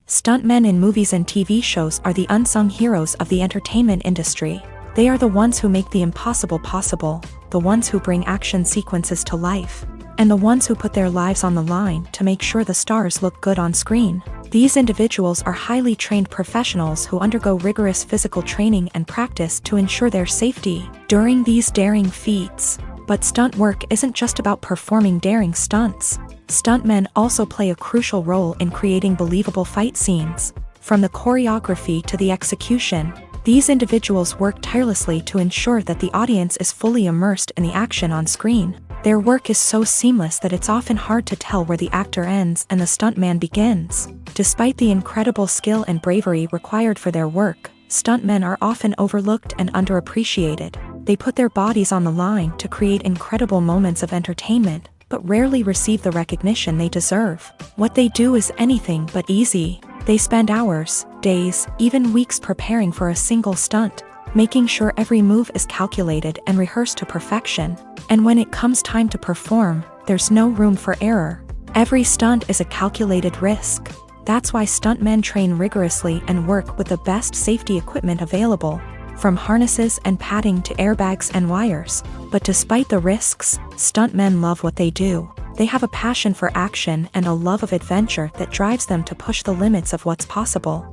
Stuntmen in movies and TV shows are the unsung heroes of the entertainment industry. They are the ones who make the impossible possible, the ones who bring action sequences to life, and the ones who put their lives on the line to make sure the stars look good on screen. These individuals are highly trained professionals who undergo rigorous physical training and practice to ensure their safety during these daring feats. But stunt work isn't just about performing daring stunts. Stuntmen also play a crucial role in creating believable fight scenes. From the choreography to the execution, these individuals work tirelessly to ensure that the audience is fully immersed in the action on screen. Their work is so seamless that it's often hard to tell where the actor ends and the stuntman begins. Despite the incredible skill and bravery required for their work, stuntmen are often overlooked and underappreciated. They put their bodies on the line to create incredible moments of entertainment, but rarely receive the recognition they deserve. What they do is anything but easy. They spend hours, days, even weeks preparing for a single stunt, making sure every move is calculated and rehearsed to perfection. And when it comes time to perform, there's no room for error. Every stunt is a calculated risk. That's why stuntmen train rigorously and work with the best safety equipment available, from harnesses and padding to airbags and wires. But despite the risks, stuntmen love what they do. They have a passion for action and a love of adventure that drives them to push the limits of what's possible.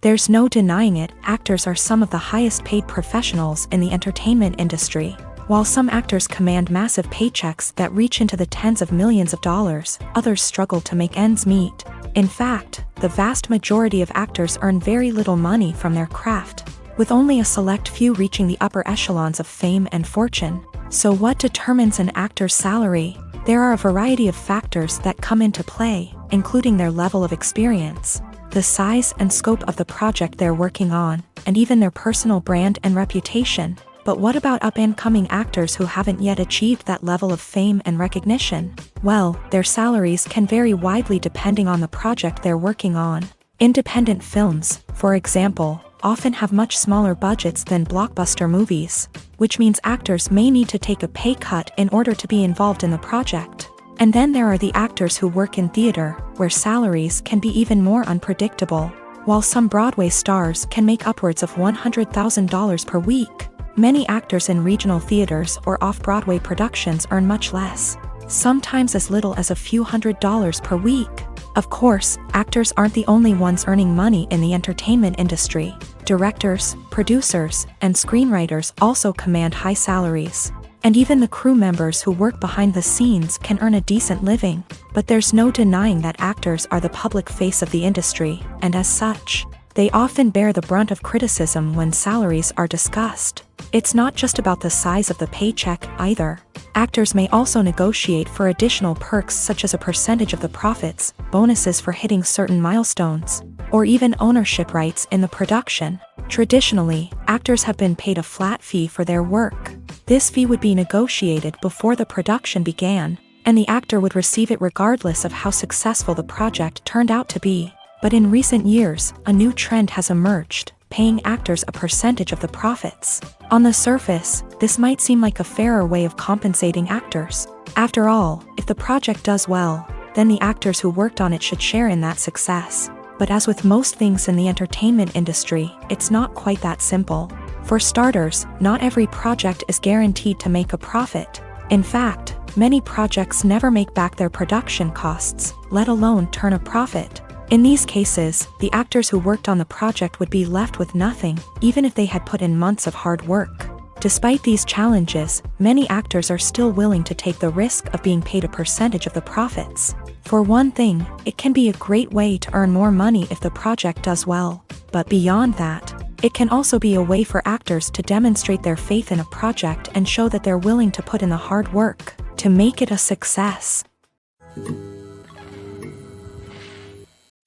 There's no denying it, actors are some of the highest paid professionals in the entertainment industry. While some actors command massive paychecks that reach into the tens of millions of dollars, others struggle to make ends meet. In fact, the vast majority of actors earn very little money from their craft, with only a select few reaching the upper echelons of fame and fortune. So what determines an actor's salary? There are a variety of factors that come into play, including their level of experience, the size and scope of the project they're working on, and even their personal brand and reputation. But what about up-and-coming actors who haven't yet achieved that level of fame and recognition? Well, their salaries can vary widely depending on the project they're working on. Independent films, for example, often have much smaller budgets than blockbuster movies, which means actors may need to take a pay cut in order to be involved in the project. And then there are the actors who work in theater, where salaries can be even more unpredictable. While some Broadway stars can make upwards of $100,000 per week, many actors in regional theaters or off-Broadway productions earn much less, sometimes as little as a few $100s per week. Of course, actors aren't the only ones earning money in the entertainment industry. Directors, producers, and screenwriters also command high salaries. And even the crew members who work behind the scenes can earn a decent living. But there's no denying that actors are the public face of the industry, and as such, they often bear the brunt of criticism when salaries are discussed. It's not just about the size of the paycheck either. Actors may also negotiate for additional perks such as a percentage of the profits, bonuses for hitting certain milestones, or even ownership rights in the production. Traditionally, actors have been paid a flat fee for their work. This fee would be negotiated before the production began, and the actor would receive it regardless of how successful the project turned out to be. But in recent years, a new trend has emerged, paying actors a percentage of the profits. On the surface, this might seem like a fairer way of compensating actors. After all, if the project does well, then the actors who worked on it should share in that success. But as with most things in the entertainment industry, it's not quite that simple. For starters, not every project is guaranteed to make a profit. In fact, many projects never make back their production costs, let alone turn a profit. In these cases, the actors who worked on the project would be left with nothing, even if they had put in months of hard work. Despite these challenges, many actors are still willing to take the risk of being paid a percentage of the profits. For one thing, it can be a great way to earn more money if the project does well. But beyond that, it can also be a way for actors to demonstrate their faith in a project and show that they're willing to put in the hard work to make it a success.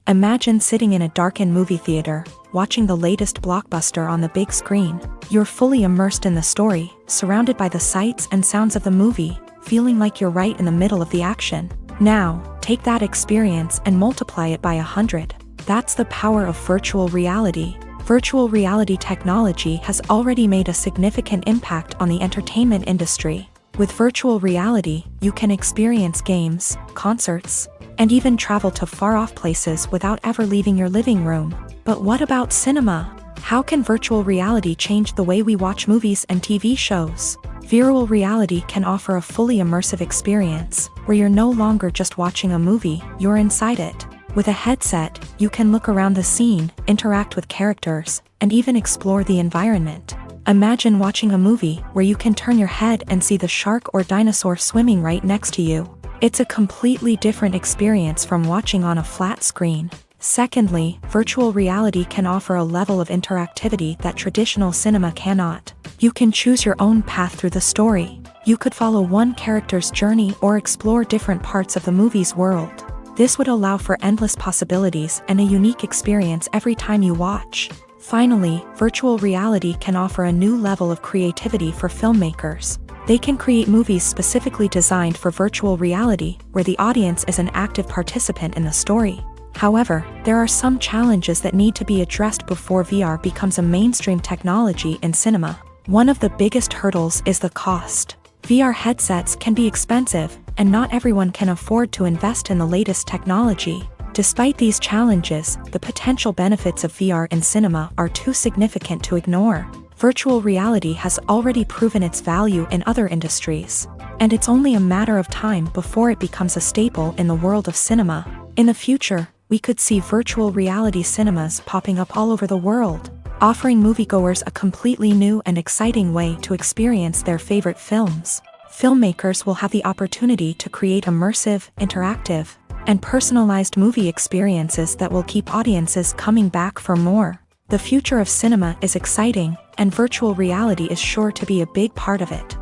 Imagine sitting in a darkened movie theater, watching the latest blockbuster on the big screen. You're fully immersed in the story, surrounded by the sights and sounds of the movie, feeling like you're right in the middle of the action. Now, take that experience and multiply it by 100. That's the power of virtual reality. Virtual reality technology has already made a significant impact on the entertainment industry. With virtual reality, you can experience games, concerts, and even travel to far-off places without ever leaving your living room. But what about cinema? How can virtual reality change the way we watch movies and TV shows? Virtual reality can offer a fully immersive experience, where you're no longer just watching a movie, you're inside it. With a headset, you can look around the scene, interact with characters, and even explore the environment. Imagine watching a movie where you can turn your head and see the shark or dinosaur swimming right next to you. It's a completely different experience from watching on a flat screen. Secondly, virtual reality can offer a level of interactivity that traditional cinema cannot. You can choose your own path through the story. You could follow one character's journey or explore different parts of the movie's world. This would allow for endless possibilities and a unique experience every time you watch. Finally, virtual reality can offer a new level of creativity for filmmakers. They can create movies specifically designed for virtual reality, where the audience is an active participant in the story. However, there are some challenges that need to be addressed before VR becomes a mainstream technology in cinema. One of the biggest hurdles is the cost. VR headsets can be expensive, and not everyone can afford to invest in the latest technology. Despite these challenges, the potential benefits of VR in cinema are too significant to ignore. Virtual reality has already proven its value in other industries, and it's only a matter of time before it becomes a staple in the world of cinema. In the future, we could see virtual reality cinemas popping up all over the world, offering moviegoers a completely new and exciting way to experience their favorite films. Filmmakers will have the opportunity to create immersive, interactive, and personalized movie experiences that will keep audiences coming back for more. The future of cinema is exciting, and virtual reality is sure to be a big part of it.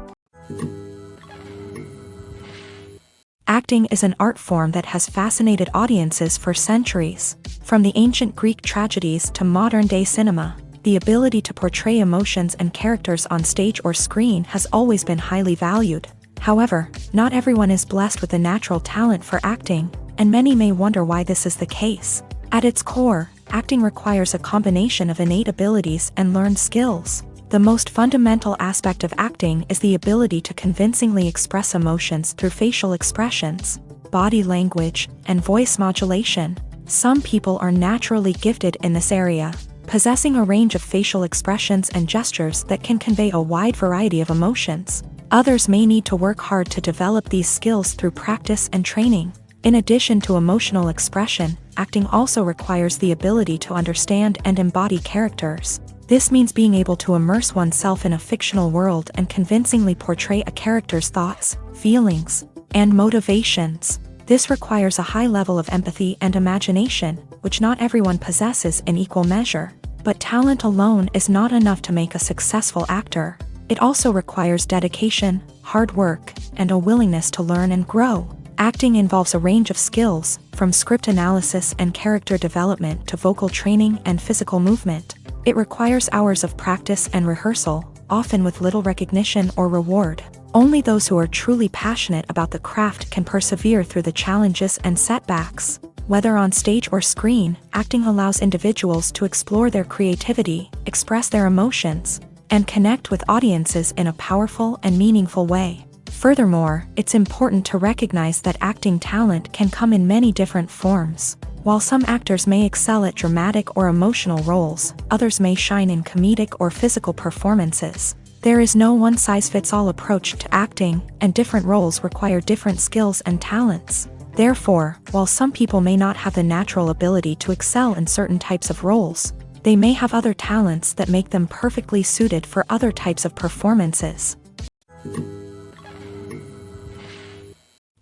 Acting is an art form that has fascinated audiences for centuries. From the ancient Greek tragedies to modern-day cinema, the ability to portray emotions and characters on stage or screen has always been highly valued. However, not everyone is blessed with a natural talent for acting, and many may wonder why this is the case. At its core, acting requires a combination of innate abilities and learned skills. The most fundamental aspect of acting is the ability to convincingly express emotions through facial expressions, body language, and voice modulation. Some people are naturally gifted in this area, possessing a range of facial expressions and gestures that can convey a wide variety of emotions. Others may need to work hard to develop these skills through practice and training. In addition to emotional expression, acting also requires the ability to understand and embody characters. This means being able to immerse oneself in a fictional world and convincingly portray a character's thoughts, feelings, and motivations. This requires a high level of empathy and imagination, which not everyone possesses in equal measure. But talent alone is not enough to make a successful actor. It also requires dedication, hard work, and a willingness to learn and grow. Acting involves a range of skills, from script analysis and character development to vocal training and physical movement. It requires hours of practice and rehearsal, often with little recognition or reward. Only those who are truly passionate about the craft can persevere through the challenges and setbacks. Whether on stage or screen, acting allows individuals to explore their creativity, express their emotions, and connect with audiences in a powerful and meaningful way. Furthermore, it's important to recognize that acting talent can come in many different forms. While some actors may excel at dramatic or emotional roles, others may shine in comedic or physical performances. There is no one-size-fits-all approach to acting, and different roles require different skills and talents. Therefore, while some people may not have the natural ability to excel in certain types of roles, They may have other talents that make them perfectly suited for other types of performances.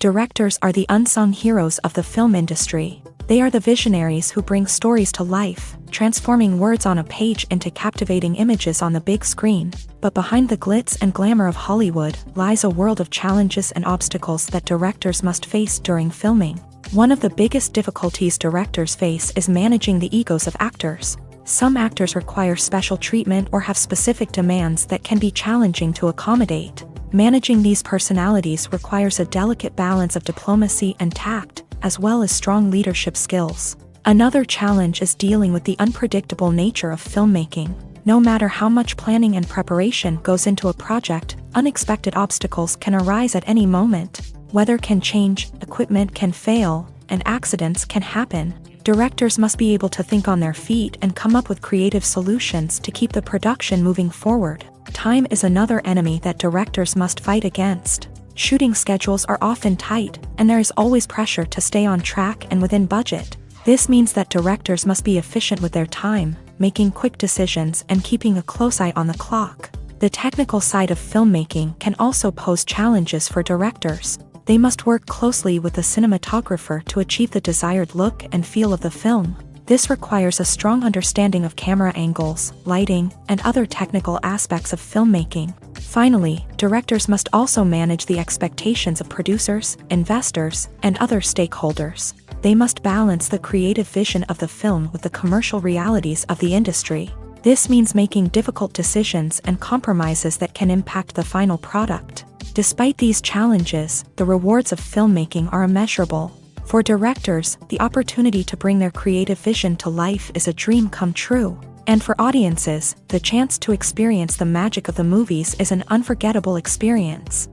Directors are the unsung heroes of the film industry. They are the visionaries who bring stories to life, transforming words on a page into captivating images on the big screen. But behind the glitz and glamour of Hollywood lies a world of challenges and obstacles that directors must face during filming. One of the biggest difficulties directors face is managing the egos of actors. Some actors require special treatment or have specific demands that can be challenging to accommodate. Managing these personalities requires a delicate balance of diplomacy and tact, as well as strong leadership skills. Another challenge is dealing with the unpredictable nature of filmmaking. No matter how much planning and preparation goes into a project, unexpected obstacles can arise at any moment. Weather can change, equipment can fail, and accidents can happen. Directors must be able to think on their feet and come up with creative solutions to keep the production moving forward. Time is another enemy that directors must fight against. Shooting schedules are often tight, and there is always pressure to stay on track and within budget. This means that directors must be efficient with their time, making quick decisions and keeping a close eye on the clock. The technical side of filmmaking can also pose challenges for directors. They must work closely with the cinematographer to achieve the desired look and feel of the film. This requires a strong understanding of camera angles, lighting, and other technical aspects of filmmaking. Finally, directors must also manage the expectations of producers, investors, and other stakeholders. They must balance the creative vision of the film with the commercial realities of the industry. This means making difficult decisions and compromises that can impact the final product. Despite these challenges, the rewards of filmmaking are immeasurable. For directors, the opportunity to bring their creative vision to life is a dream come true. And for audiences, the chance to experience the magic of the movies is an unforgettable experience.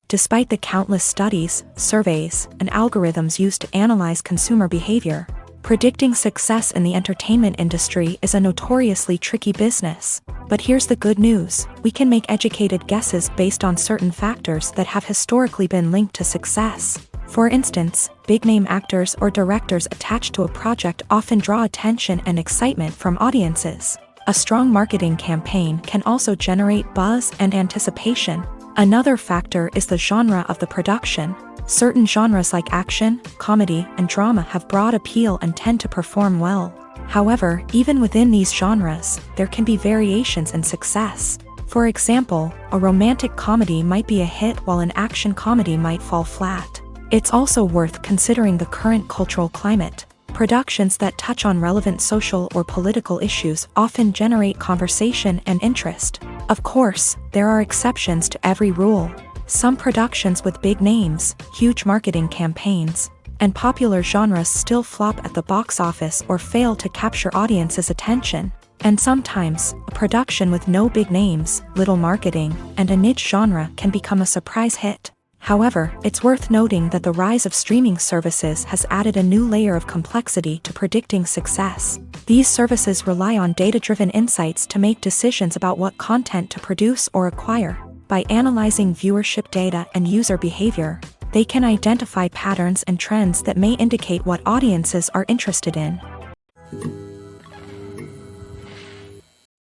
Despite the countless studies, surveys, and algorithms used to analyze consumer behavior, predicting success in the entertainment industry is a notoriously tricky business. But here's the good news: we can make educated guesses based on certain factors that have historically been linked to success. For instance, big-name actors or directors attached to a project often draw attention and excitement from audiences. A strong marketing campaign can also generate buzz and anticipation. Another factor is the genre of the production. Certain genres like action, comedy, and drama have broad appeal and tend to perform well. However, even within these genres, there can be variations in success. For example, a romantic comedy might be a hit while an action comedy might fall flat. It's also worth considering the current cultural climate. Productions that touch on relevant social or political issues often generate conversation and interest. Of course, there are exceptions to every rule. Some productions with big names, huge marketing campaigns, and popular genres still flop at the box office or fail to capture audiences' attention. And sometimes, a production with no big names, little marketing, and a niche genre can become a surprise hit. However, it's worth noting that the rise of streaming services has added a new layer of complexity to predicting success. These services rely on data-driven insights to make decisions about what content to produce or acquire. By analyzing viewership data and user behavior, they can identify patterns and trends that may indicate what audiences are interested in.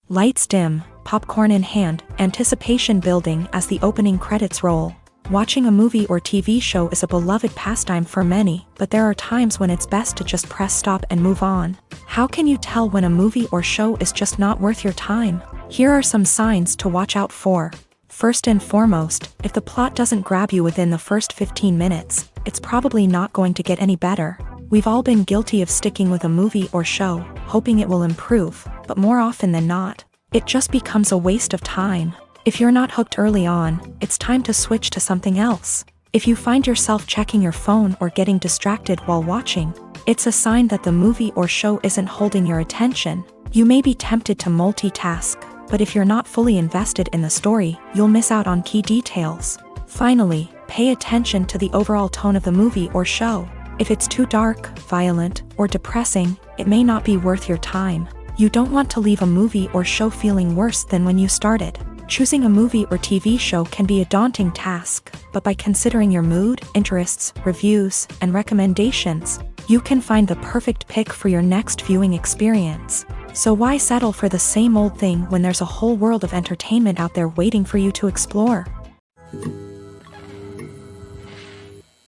Lights dim, popcorn in hand, anticipation building as the opening credits roll. Watching a movie or TV show is a beloved pastime for many, but there are times when it's best to just press stop and move on. How can you tell when a movie or show is just not worth your time? Here are some signs to watch out for. First and foremost, if the plot doesn't grab you within the first 15 minutes, it's probably not going to get any better. We've all been guilty of sticking with a movie or show, hoping it will improve, but more often than not, it just becomes a waste of time. If you're not hooked early on, it's time to switch to something else. If you find yourself checking your phone or getting distracted while watching, it's a sign that the movie or show isn't holding your attention. You may be tempted to multitask, but if you're not fully invested in the story, you'll miss out on key details. Finally, pay attention to the overall tone of the movie or show. If it's too dark, violent, or depressing, it may not be worth your time. You don't want to leave a movie or show feeling worse than when you started. Choosing a movie or TV show can be a daunting task, but by considering your mood, interests, reviews, and recommendations, You can find the perfect pick for your next viewing experience. So why settle for the same old thing when there's a whole world of entertainment out there waiting for you to explore?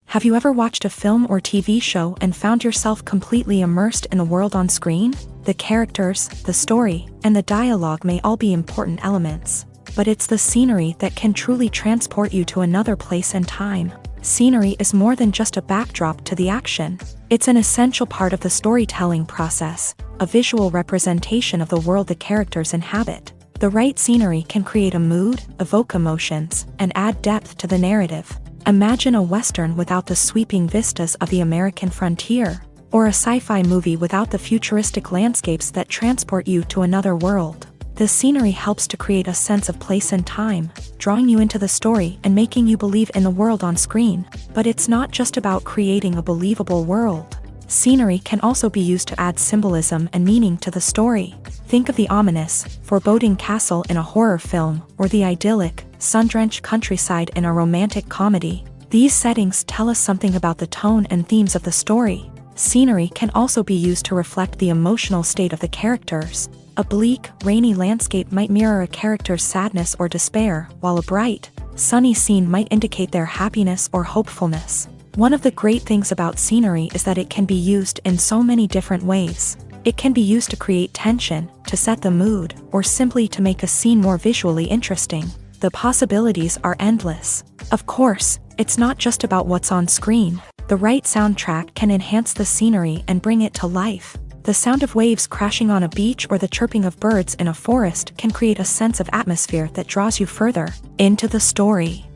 Have you ever watched a film or TV show and found yourself completely immersed in the world on screen? The characters, the story, and the dialogue may all be important elements, but it's the scenery that can truly transport you to another place and time. Scenery is more than just a backdrop to the action. It's an essential part of the storytelling process, a visual representation of the world the characters inhabit. The right scenery can create a mood, evoke emotions, and add depth to the narrative. Imagine a Western without the sweeping vistas of the American frontier, or a sci-fi movie without the futuristic landscapes that transport you to another world. The scenery helps to create a sense of place and time, drawing you into the story and making you believe in the world on screen. But it's not just about creating a believable world. Scenery can also be used to add symbolism and meaning to the story. Think of the ominous, foreboding castle in a horror film, or the idyllic, sun-drenched countryside in a romantic comedy. These settings tell us something about the tone and themes of the story. Scenery can also be used to reflect the emotional state of the characters. A bleak, rainy landscape might mirror a character's sadness or despair, while a bright, sunny scene might indicate their happiness or hopefulness. One of the great things about scenery is that it can be used in so many different ways. It can be used to create tension, to set the mood, or simply to make a scene more visually interesting. The possibilities are endless. Of course, it's not just about what's on screen. The right soundtrack can enhance the scenery and bring it to life. The sound of waves crashing on a beach or the chirping of birds in a forest can create a sense of atmosphere that draws you further into the story.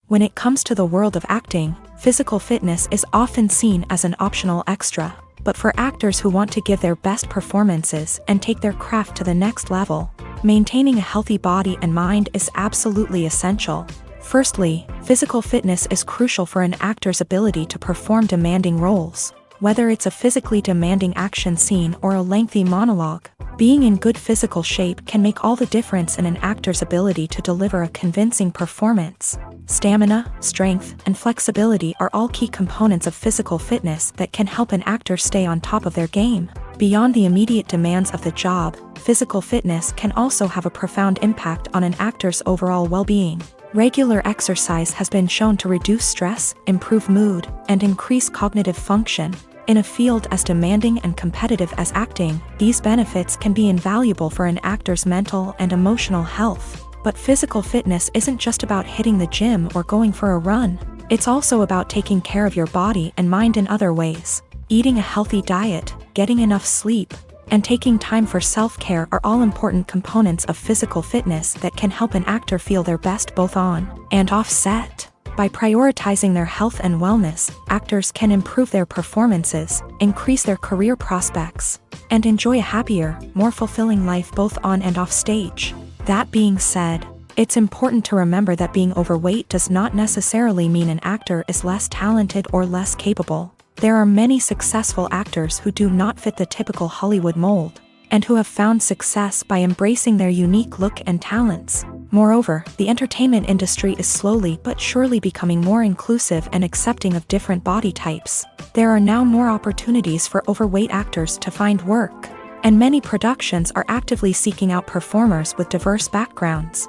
When it comes to the world of acting, physical fitness is often seen as an optional extra. But for actors who want to give their best performances and take their craft to the next level, maintaining a healthy body and mind is absolutely essential. Firstly, physical fitness is crucial for an actor's ability to perform demanding roles. Whether it's a physically demanding action scene or a lengthy monologue, being in good physical shape can make all the difference in an actor's ability to deliver a convincing performance. Stamina, strength, and flexibility are all key components of physical fitness that can help an actor stay on top of their game. Beyond the immediate demands of the job, physical fitness can also have a profound impact on an actor's overall well-being. Regular exercise has been shown to reduce stress, improve mood, and increase cognitive function. In a field as demanding and competitive as acting, these benefits can be invaluable for an actor's mental and emotional health. But physical fitness isn't just about hitting the gym or going for a run. It's also about taking care of your body and mind in other ways. Eating a healthy diet, getting enough sleep, and taking time for self-care are all important components of physical fitness that can help an actor feel their best both on and off set. By prioritizing their health and wellness, actors can improve their performances, increase their career prospects, and enjoy a happier, more fulfilling life both on and off stage. That being said, it's important to remember that being overweight does not necessarily mean an actor is less talented or less capable. There are many successful actors who do not fit the typical Hollywood mold, and who have found success by embracing their unique look and talents. Moreover, the entertainment industry is slowly but surely becoming more inclusive and accepting of different body types. There are now more opportunities for overweight actors to find work, and many productions are actively seeking out performers with diverse backgrounds.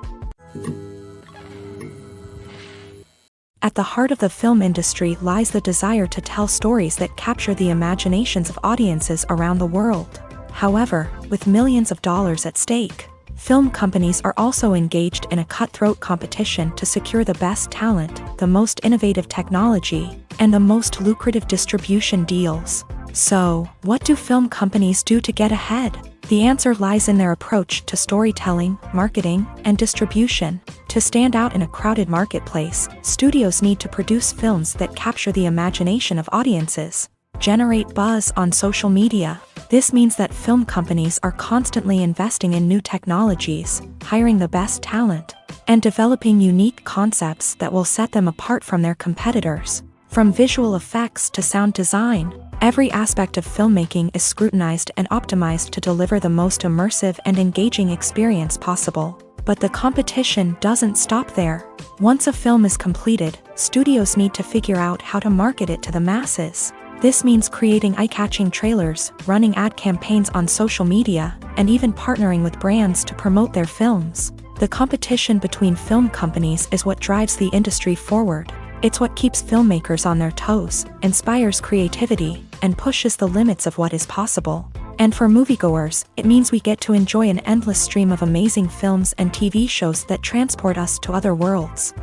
At the heart of the film industry lies the desire to tell stories that capture the imaginations of audiences around the world. However, with millions of dollars at stake, film companies are also engaged in a cutthroat competition to secure the best talent, the most innovative technology, and the most lucrative distribution deals. So, what do film companies do to get ahead? The answer lies in their approach to storytelling, marketing, and distribution. To stand out in a crowded marketplace, studios need to produce films that capture the imagination of audiences, generate buzz on social media. This means that film companies are constantly investing in new technologies, hiring the best talent, and developing unique concepts that will set them apart from their competitors. From visual effects to sound design, every aspect of filmmaking is scrutinized and optimized to deliver the most immersive and engaging experience possible. But the competition doesn't stop there. Once a film is completed, studios need to figure out how to market it to the masses. This means creating eye-catching trailers, running ad campaigns on social media, and even partnering with brands to promote their films. The competition between film companies is what drives the industry forward. It's what keeps filmmakers on their toes, inspires creativity, and pushes the limits of what is possible. And for moviegoers, it means we get to enjoy an endless stream of amazing films and TV shows that transport us to other worlds.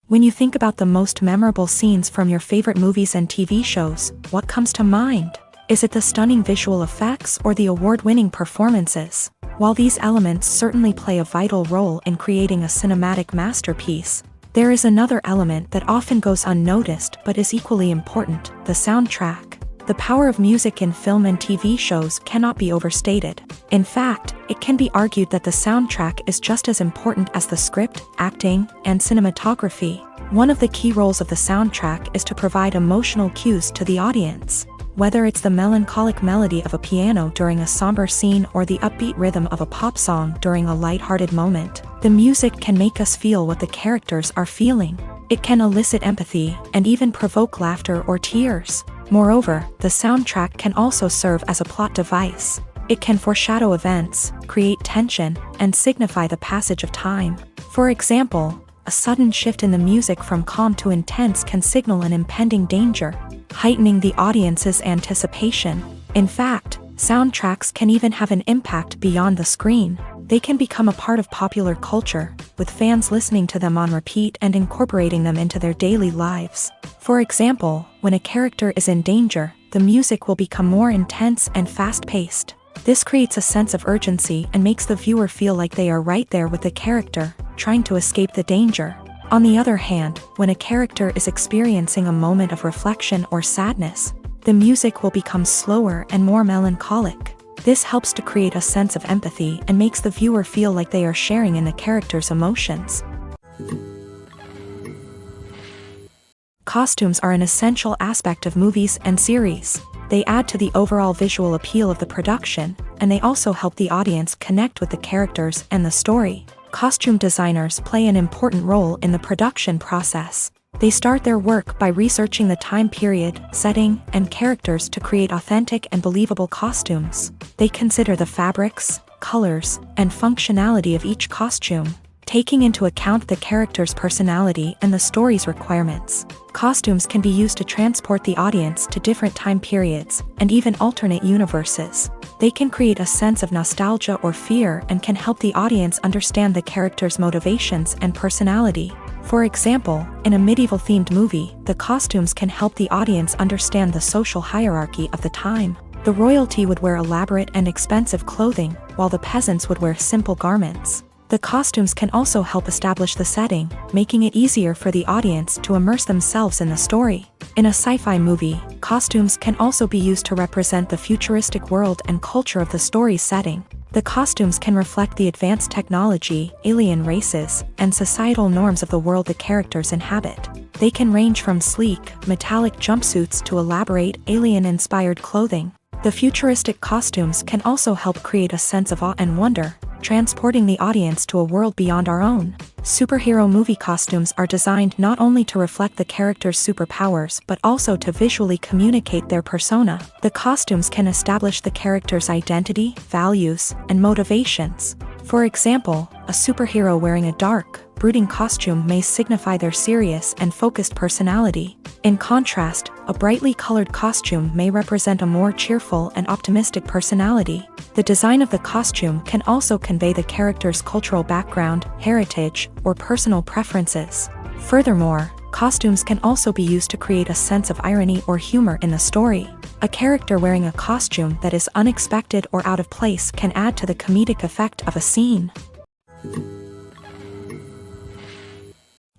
When you think about the most memorable scenes from your favorite movies and TV shows, what comes to mind? Is it the stunning visual effects or the award-winning performances? While these elements certainly play a vital role in creating a cinematic masterpiece, there is another element that often goes unnoticed but is equally important: the soundtrack. The power of music in film and TV shows cannot be overstated. In fact, it can be argued that the soundtrack is just as important as the script, acting, and cinematography. One of the key roles of the soundtrack is to provide emotional cues to the audience. Whether it's the melancholic melody of a piano during a somber scene or the upbeat rhythm of a pop song during a lighthearted moment, the music can make us feel what the characters are feeling. It can elicit empathy and even provoke laughter or tears. Moreover, the soundtrack can also serve as a plot device. It can foreshadow events, create tension, and signify the passage of time. For example, a sudden shift in the music from calm to intense can signal an impending danger, heightening the audience's anticipation. In fact, soundtracks can even have an impact beyond the screen. They can become a part of popular culture, with fans listening to them on repeat and incorporating them into their daily lives. For example, when a character is in danger, the music will become more intense and fast-paced. This creates a sense of urgency and makes the viewer feel like they are right there with the character, trying to escape the danger. On the other hand, when a character is experiencing a moment of reflection or sadness, the music will become slower and more melancholic. This helps to create a sense of empathy and makes the viewer feel like they are sharing in the character's emotions. Costumes are an essential aspect of movies and series. They add to the overall visual appeal of the production, and they also help the audience connect with the characters and the story. Costume designers play an important role in the production process. They start their work by researching the time period, setting, and characters to create authentic and believable costumes. They consider the fabrics, colors, and functionality of each costume, taking into account the character's personality and the story's requirements. Costumes can be used to transport the audience to different time periods and even alternate universes. They can create a sense of nostalgia or fear and can help the audience understand the character's motivations and personality. For example, in a medieval-themed movie, the costumes can help the audience understand the social hierarchy of the time. The royalty would wear elaborate and expensive clothing, while the peasants would wear simple garments. The costumes can also help establish the setting, making it easier for the audience to immerse themselves in the story. In a sci-fi movie, costumes can also be used to represent the futuristic world and culture of the story's setting. The costumes can reflect the advanced technology, alien races, and societal norms of the world the characters inhabit. They can range from sleek, metallic jumpsuits to elaborate, alien-inspired clothing. The futuristic costumes can also help create a sense of awe and wonder, transporting the audience to a world beyond our own. Superhero movie costumes are designed not only to reflect the character's superpowers but also to visually communicate their persona. The costumes can establish the character's identity, values, and motivations. For example, a superhero wearing a dark, brooding costume may signify their serious and focused personality. In contrast, a brightly colored costume may represent a more cheerful and optimistic personality. The design of the costume can also convey the character's cultural background, heritage, or personal preferences. Furthermore, costumes can also be used to create a sense of irony or humor in the story. A character wearing a costume that is unexpected or out of place can add to the comedic effect of a scene.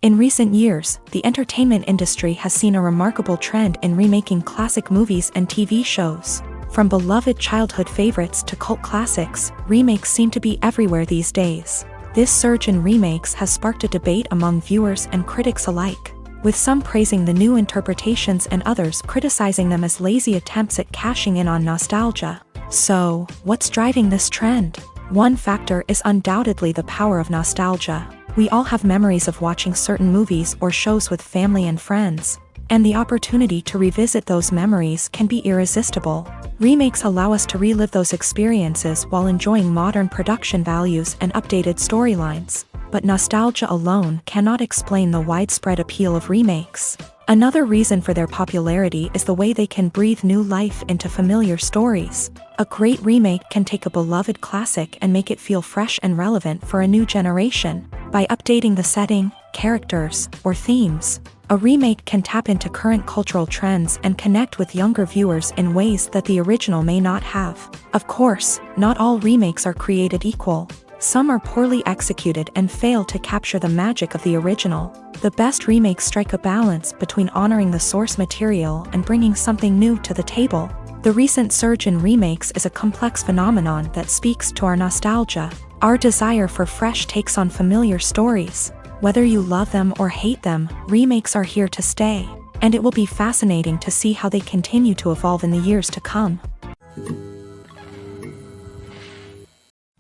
In recent years, the entertainment industry has seen a remarkable trend in remaking classic movies and TV shows. From beloved childhood favorites to cult classics, remakes seem to be everywhere these days. This surge in remakes has sparked a debate among viewers and critics alike, with some praising the new interpretations and others criticizing them as lazy attempts at cashing in on nostalgia. So, what's driving this trend? One factor is undoubtedly the power of nostalgia. We all have memories of watching certain movies or shows with family and friends, and the opportunity to revisit those memories can be irresistible. Remakes allow us to relive those experiences while enjoying modern production values and updated storylines. But nostalgia alone cannot explain the widespread appeal of remakes. Another reason for their popularity is the way they can breathe new life into familiar stories. A great remake can take a beloved classic and make it feel fresh and relevant for a new generation. By updating the setting, characters, or themes, a remake can tap into current cultural trends and connect with younger viewers in ways that the original may not have. Of course, not all remakes are created equal. Some are poorly executed and fail to capture the magic of the original. The best remakes strike a balance between honoring the source material and bringing something new to the table. The recent surge in remakes is a complex phenomenon that speaks to our nostalgia, our desire for fresh takes on familiar stories. Whether you love them or hate them, remakes are here to stay, and it will be fascinating to see how they continue to evolve in the years to come.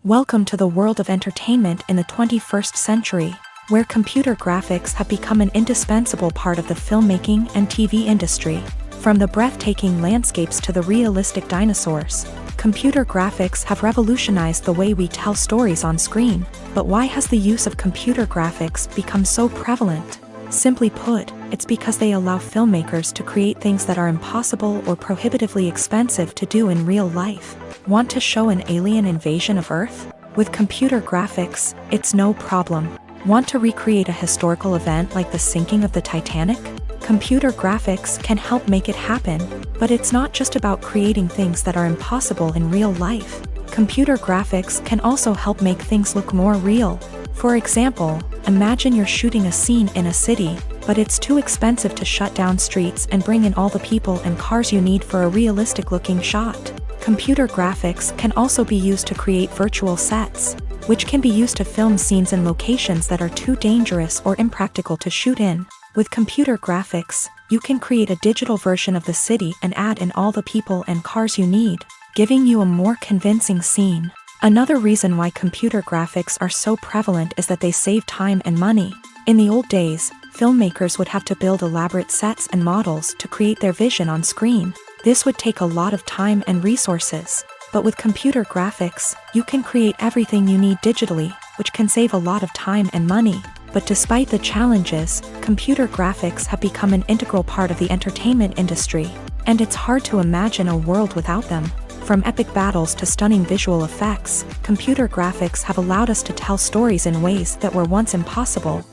Welcome to the world of entertainment in the 21st century, where computer graphics have become an indispensable part of the filmmaking and TV industry. From the breathtaking landscapes to the realistic dinosaurs, computer graphics have revolutionized the way we tell stories on screen. But why has the use of computer graphics become so prevalent? Simply put, it's because they allow filmmakers to create things that are impossible or prohibitively expensive to do in real life. Want to show an alien invasion of Earth? With computer graphics, it's no problem. Want to recreate a historical event like the sinking of the Titanic? Computer graphics can help make it happen, but it's not just about creating things that are impossible in real life. Computer graphics can also help make things look more real. For example, imagine you're shooting a scene in a city, but it's too expensive to shut down streets and bring in all the people and cars you need for a realistic-looking shot. Computer graphics can also be used to create virtual sets, which can be used to film scenes in locations that are too dangerous or impractical to shoot in. With computer graphics, you can create a digital version of the city and add in all the people and cars you need, giving you a more convincing scene. Another reason why computer graphics are so prevalent is that they save time and money. In the old days, filmmakers would have to build elaborate sets and models to create their vision on screen. This would take a lot of time and resources. But with computer graphics, you can create everything you need digitally, which can save a lot of time and money. But despite the challenges, computer graphics have become an integral part of the entertainment industry, and it's hard to imagine a world without them. From epic battles to stunning visual effects, computer graphics have allowed us to tell stories in ways that were once impossible.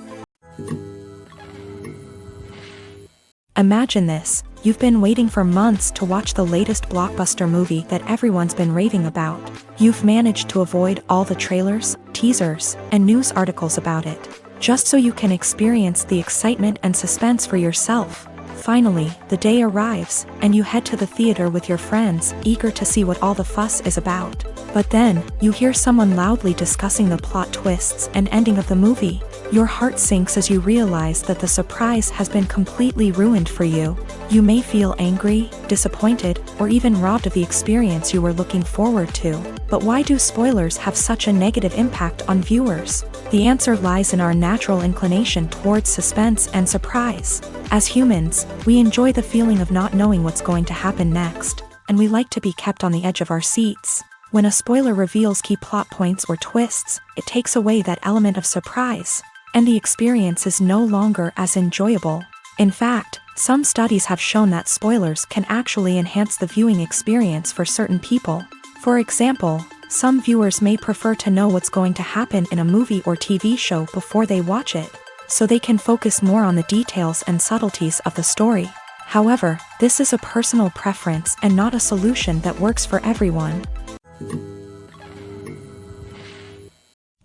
Imagine this. You've been waiting for months to watch the latest blockbuster movie that everyone's been raving about. You've managed to avoid all the trailers, teasers, and news articles about it, just so you can experience the excitement and suspense for yourself. Finally, the day arrives, and you head to the theater with your friends, eager to see what all the fuss is about. But then, you hear someone loudly discussing the plot twists and ending of the movie. Your heart sinks as you realize that the surprise has been completely ruined for you. You may feel angry, disappointed, or even robbed of the experience you were looking forward to. But why do spoilers have such a negative impact on viewers? The answer lies in our natural inclination towards suspense and surprise. As humans, we enjoy the feeling of not knowing what's going to happen next, and we like to be kept on the edge of our seats. When a spoiler reveals key plot points or twists, it takes away that element of surprise, and the experience is no longer as enjoyable. In fact, some studies have shown that spoilers can actually enhance the viewing experience for certain people. For example, some viewers may prefer to know what's going to happen in a movie or TV show before they watch it, so they can focus more on the details and subtleties of the story. However, this is a personal preference and not a solution that works for everyone.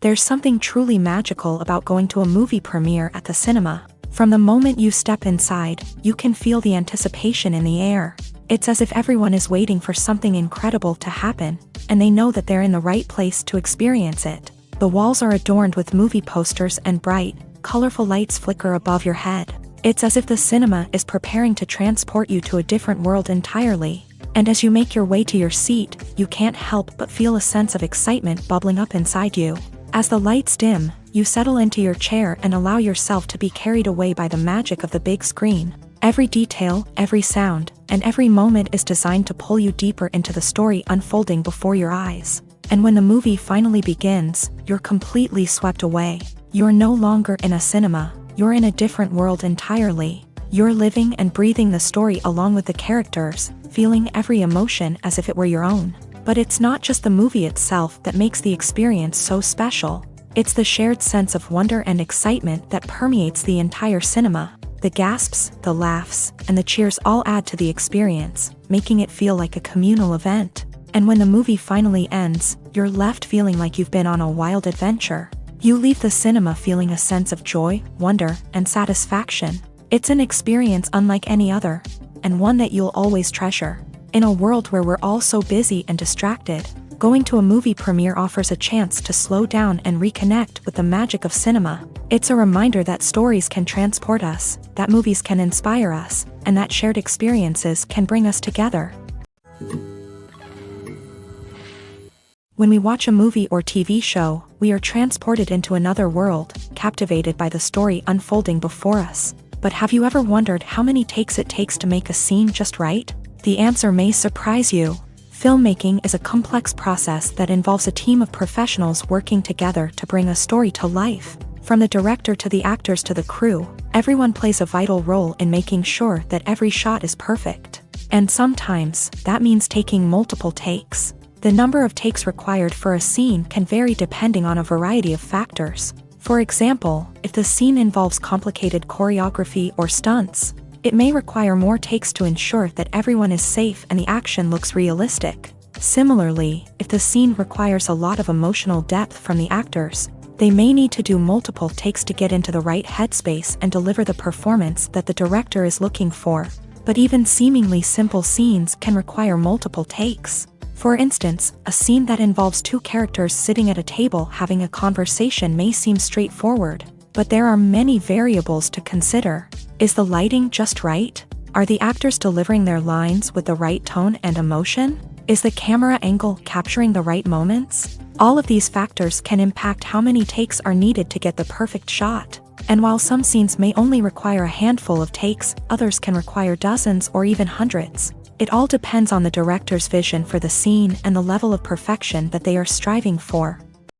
There's something truly magical about going to a movie premiere at the cinema. From the moment you step inside, you can feel the anticipation in the air. It's as if everyone is waiting for something incredible to happen, and they know that they're in the right place to experience it. The walls are adorned with movie posters and bright, colorful lights flicker above your head. It's as if the cinema is preparing to transport you to a different world entirely. And as you make your way to your seat, you can't help but feel a sense of excitement bubbling up inside you. As the lights dim, you settle into your chair and allow yourself to be carried away by the magic of the big screen. Every detail, every sound, and every moment is designed to pull you deeper into the story unfolding before your eyes. And when the movie finally begins, you're completely swept away. You're no longer in a cinema, you're in a different world entirely. You're living and breathing the story along with the characters, feeling every emotion as if it were your own. But it's not just the movie itself that makes the experience so special. It's the shared sense of wonder and excitement that permeates the entire cinema. The gasps, the laughs, and the cheers all add to the experience, making it feel like a communal event. And when the movie finally ends, you're left feeling like you've been on a wild adventure. You leave the cinema feeling a sense of joy, wonder, and satisfaction. It's an experience unlike any other, and one that you'll always treasure. In a world where we're all so busy and distracted, going to a movie premiere offers a chance to slow down and reconnect with the magic of cinema. It's a reminder that stories can transport us, that movies can inspire us, and that shared experiences can bring us together. When we watch a movie or TV show, we are transported into another world, captivated by the story unfolding before us. But have you ever wondered how many takes it takes to make a scene just right? The answer may surprise you. Filmmaking is a complex process that involves a team of professionals working together to bring a story to life. From the director to the actors to the crew, everyone plays a vital role in making sure that every shot is perfect. And sometimes, that means taking multiple takes. The number of takes required for a scene can vary depending on a variety of factors. For example, if the scene involves complicated choreography or stunts, it may require more takes to ensure that everyone is safe and the action looks realistic. Similarly, if the scene requires a lot of emotional depth from the actors, they may need to do multiple takes to get into the right headspace and deliver the performance that the director is looking for. But even seemingly simple scenes can require multiple takes. For instance, a scene that involves two characters sitting at a table having a conversation may seem straightforward, but there are many variables to consider. Is the lighting just right? Are the actors delivering their lines with the right tone and emotion? Is the camera angle capturing the right moments? All of these factors can impact how many takes are needed to get the perfect shot. And while some scenes may only require a handful of takes, others can require dozens or even hundreds. It all depends on the director's vision for the scene and the level of perfection that they are striving for.